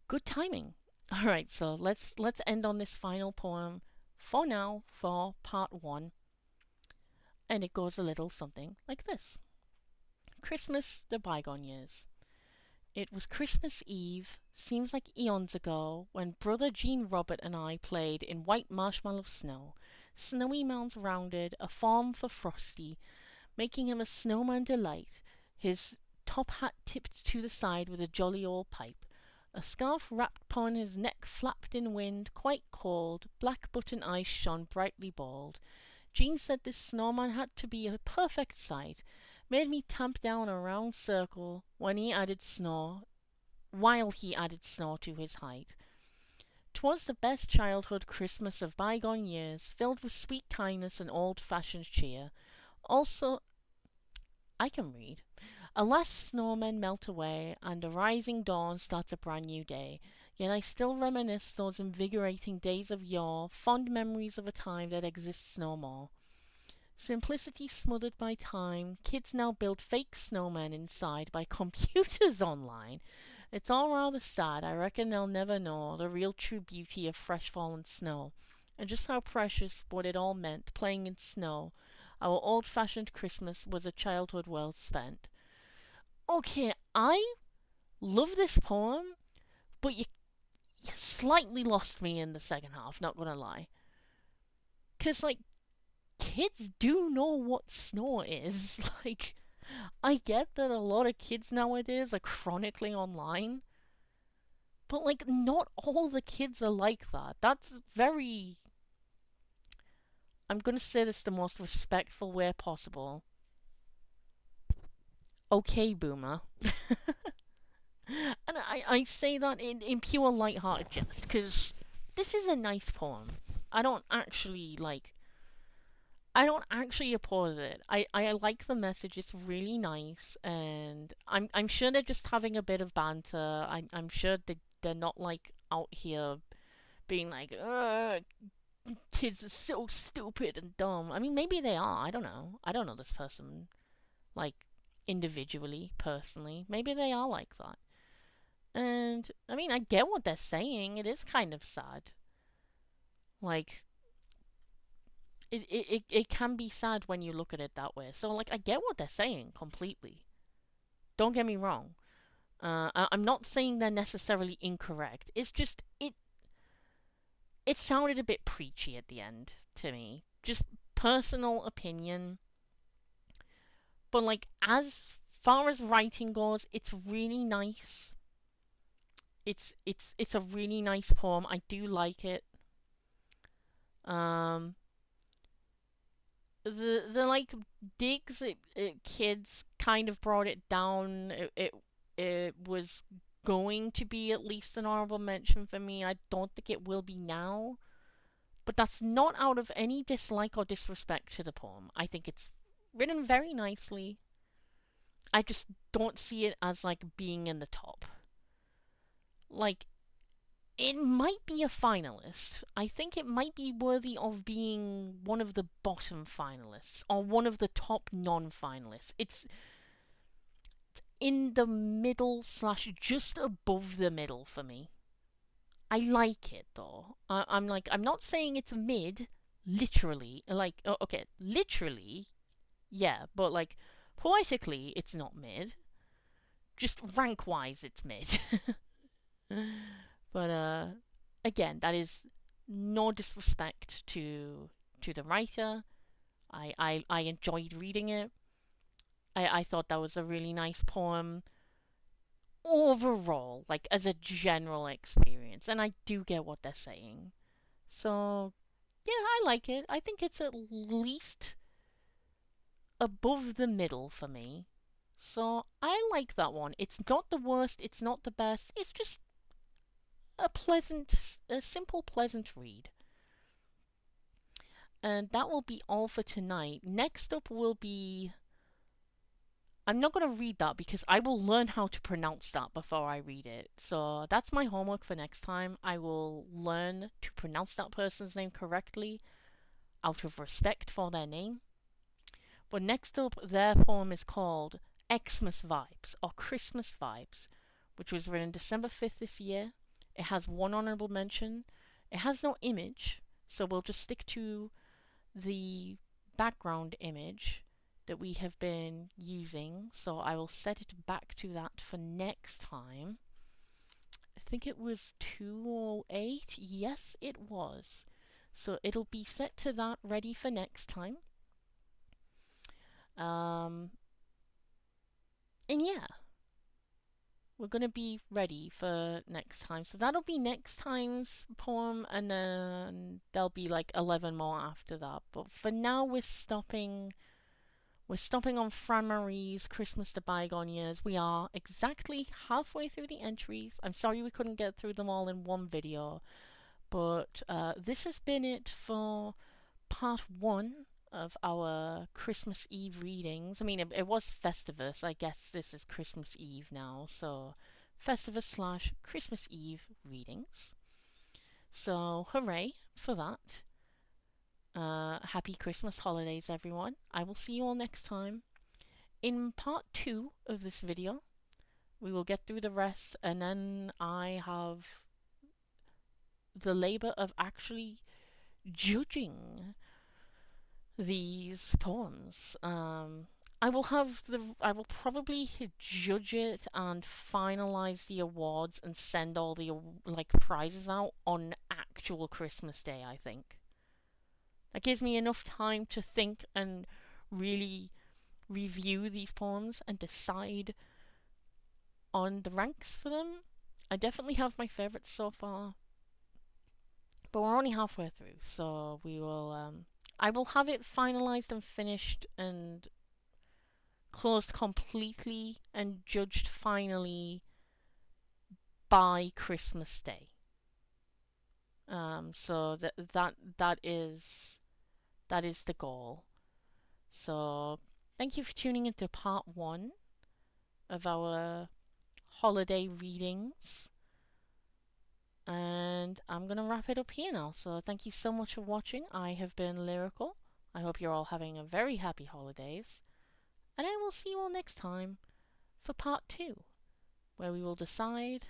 good timing. All right, so let's end on this final poem for now for part 1. And it goes a little something like this. Christmas the Bygone Years. It was Christmas Eve, seems like eons ago, when brother Jean Robert and I played in white marshmallow snow, snowy mounds rounded, a farm for Frosty, making him a snowman delight, his top hat tipped to the side with a jolly old pipe. A scarf wrapped upon his neck flapped in wind, quite cold, black button eyes shone brightly bald. Jean said this snowman had to be a perfect sight, made me tamp down a round circle while he added snow to his height. 'Twas the best childhood Christmas of bygone years, filled with sweet kindness and old-fashioned cheer. Also, I can read. Alas, snowmen melt away, and a rising dawn starts a brand new day. Yet I still reminisce those invigorating days of yore, fond memories of a time that exists no more. Simplicity smothered by time, kids now build fake snowmen inside by computers online. It's all rather sad. I reckon they'll never know the real true beauty of fresh fallen snow, and just how precious what it all meant, playing in snow. Our old-fashioned Christmas was a childhood well spent. Okay, I love this poem, but slightly lost me in the second half, not gonna lie. Because, like, kids do know what snow is. Like, I get that a lot of kids nowadays are chronically online, but, like, not all the kids are like that. That's very. I'm gonna say this the most respectful way possible. Okay, boomer. And I say that in pure light-hearted jest, because this is a nice poem. I don't actually like. I don't actually oppose it. I like the message. It's really nice, and I'm sure they're just having a bit of banter. I'm sure they're not like out here being like, kids are so stupid and dumb. I mean, maybe they are. I don't know. I don't know this person like individually, personally. Maybe they are like that. And I mean, I get what they're saying. It is kind of sad. Like, it can be sad when you look at it that way. So, like, I get what they're saying completely. Don't get me wrong. I'm not saying they're necessarily incorrect. It's just, it sounded a bit preachy at the end to me. Just personal opinion. But, like, as far as writing goes, it's really nice. It's a really nice poem. I do like it. Um, the like digs at kids kind of brought it down. It was going to be at least an honorable mention for me. I don't think it will be now, but that's not out of any dislike or disrespect to the poem. I think it's written very nicely. I just don't see it as like being in the top. Like, it might be a finalist. I think it might be worthy of being one of the bottom finalists or one of the top non-finalists. It's in the middle slash just above the middle for me. I like it though. I'm like, I'm not saying it's mid, literally. Like, okay, literally, yeah, but like poetically, it's not mid. Just rank wise, it's mid. But again, that is no disrespect to the writer. I enjoyed reading it. I thought that was a really nice poem overall, like as a general experience, and I do get what they're saying. So yeah, I like it. I think it's at least above the middle for me. So I like that one. It's not the worst, it's not the best. It's just a simple, pleasant read. And that will be all for tonight. Next up will be. I'm not going to read that because I will learn how to pronounce that before I read it. So that's my homework for next time. I will learn to pronounce that person's name correctly out of respect for their name. But next up, their poem is called Xmas Vibes or Christmas Vibes, which was written December 5th this year. It has one honorable mention. It has no image, so we'll just stick to the background image that we have been using. So I will set it back to that for next time. I think it was 208. Yes, it was. So it'll be set to that, ready for next time. Um, and yeah, we're gonna be ready for next time. So that'll be next time's poem, and then there'll be like 11 more after that. But for now, we're stopping on Fran Marie's Christmas to Bygone Years. We are exactly halfway through the entries. I'm sorry we couldn't get through them all in one video, but this has been it for part one of our Christmas Eve readings. I mean, it was Festivus. I guess this is Christmas Eve now, so Festivus slash Christmas Eve readings. So, hooray for that. Happy Christmas holidays, everyone. I will see you all next time. In part two of this video, we will get through the rest, and then I have the labor of actually judging these poems. I will probably judge it and finalize the awards and send all the like prizes out on actual Christmas Day, I think. That gives me enough time to think and really review these poems and decide on the ranks for them. I definitely have my favorites so far, but we're only halfway through, so we will. I will have it finalized and finished and closed completely and judged finally by Christmas Day. So that is the goal. So thank you for tuning into part one of our holiday readings. And I'm going to wrap it up here now. So thank you so much for watching. I have been Lyrical. I hope you're all having a very happy holidays. And I will see you all next time for part two, where we will decide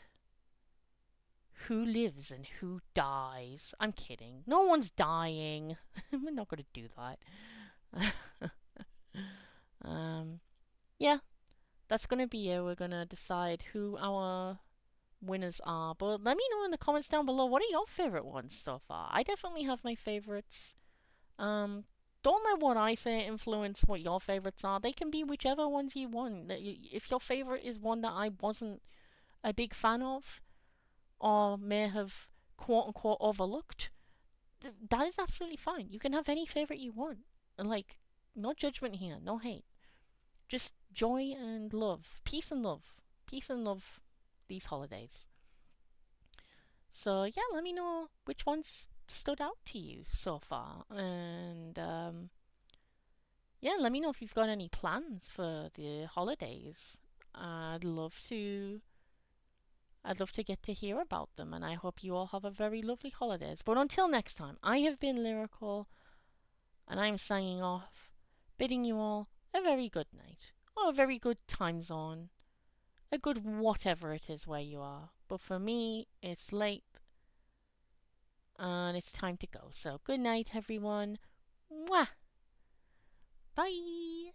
who lives and who dies. I'm kidding. No one's dying. We're not going to do that. um, yeah, that's going to be it. We're going to decide who our winners are. But let me know in the comments down below, what are your favorite ones so far? I definitely have my favorites. Um, don't let what I say influence what your favorites are. They can be whichever ones you want. If your favorite is one that I wasn't a big fan of, or may have quote unquote overlooked, that is absolutely fine. You can have any favorite you want. And like, no judgment here, no hate. Just joy and love. Peace and love. Peace and love these holidays. So yeah, let me know which ones stood out to you so far. And yeah, let me know if you've got any plans for the holidays. I'd love to I'd love to get to hear about them, and I hope you all have a very lovely holidays. But until next time, I have been Lyrical, and I'm signing off, bidding you all a very good night, or a very good time zone, a good whatever it is where you are. But for me, it's late, and it's time to go. So good night, everyone. Mwah! Bye!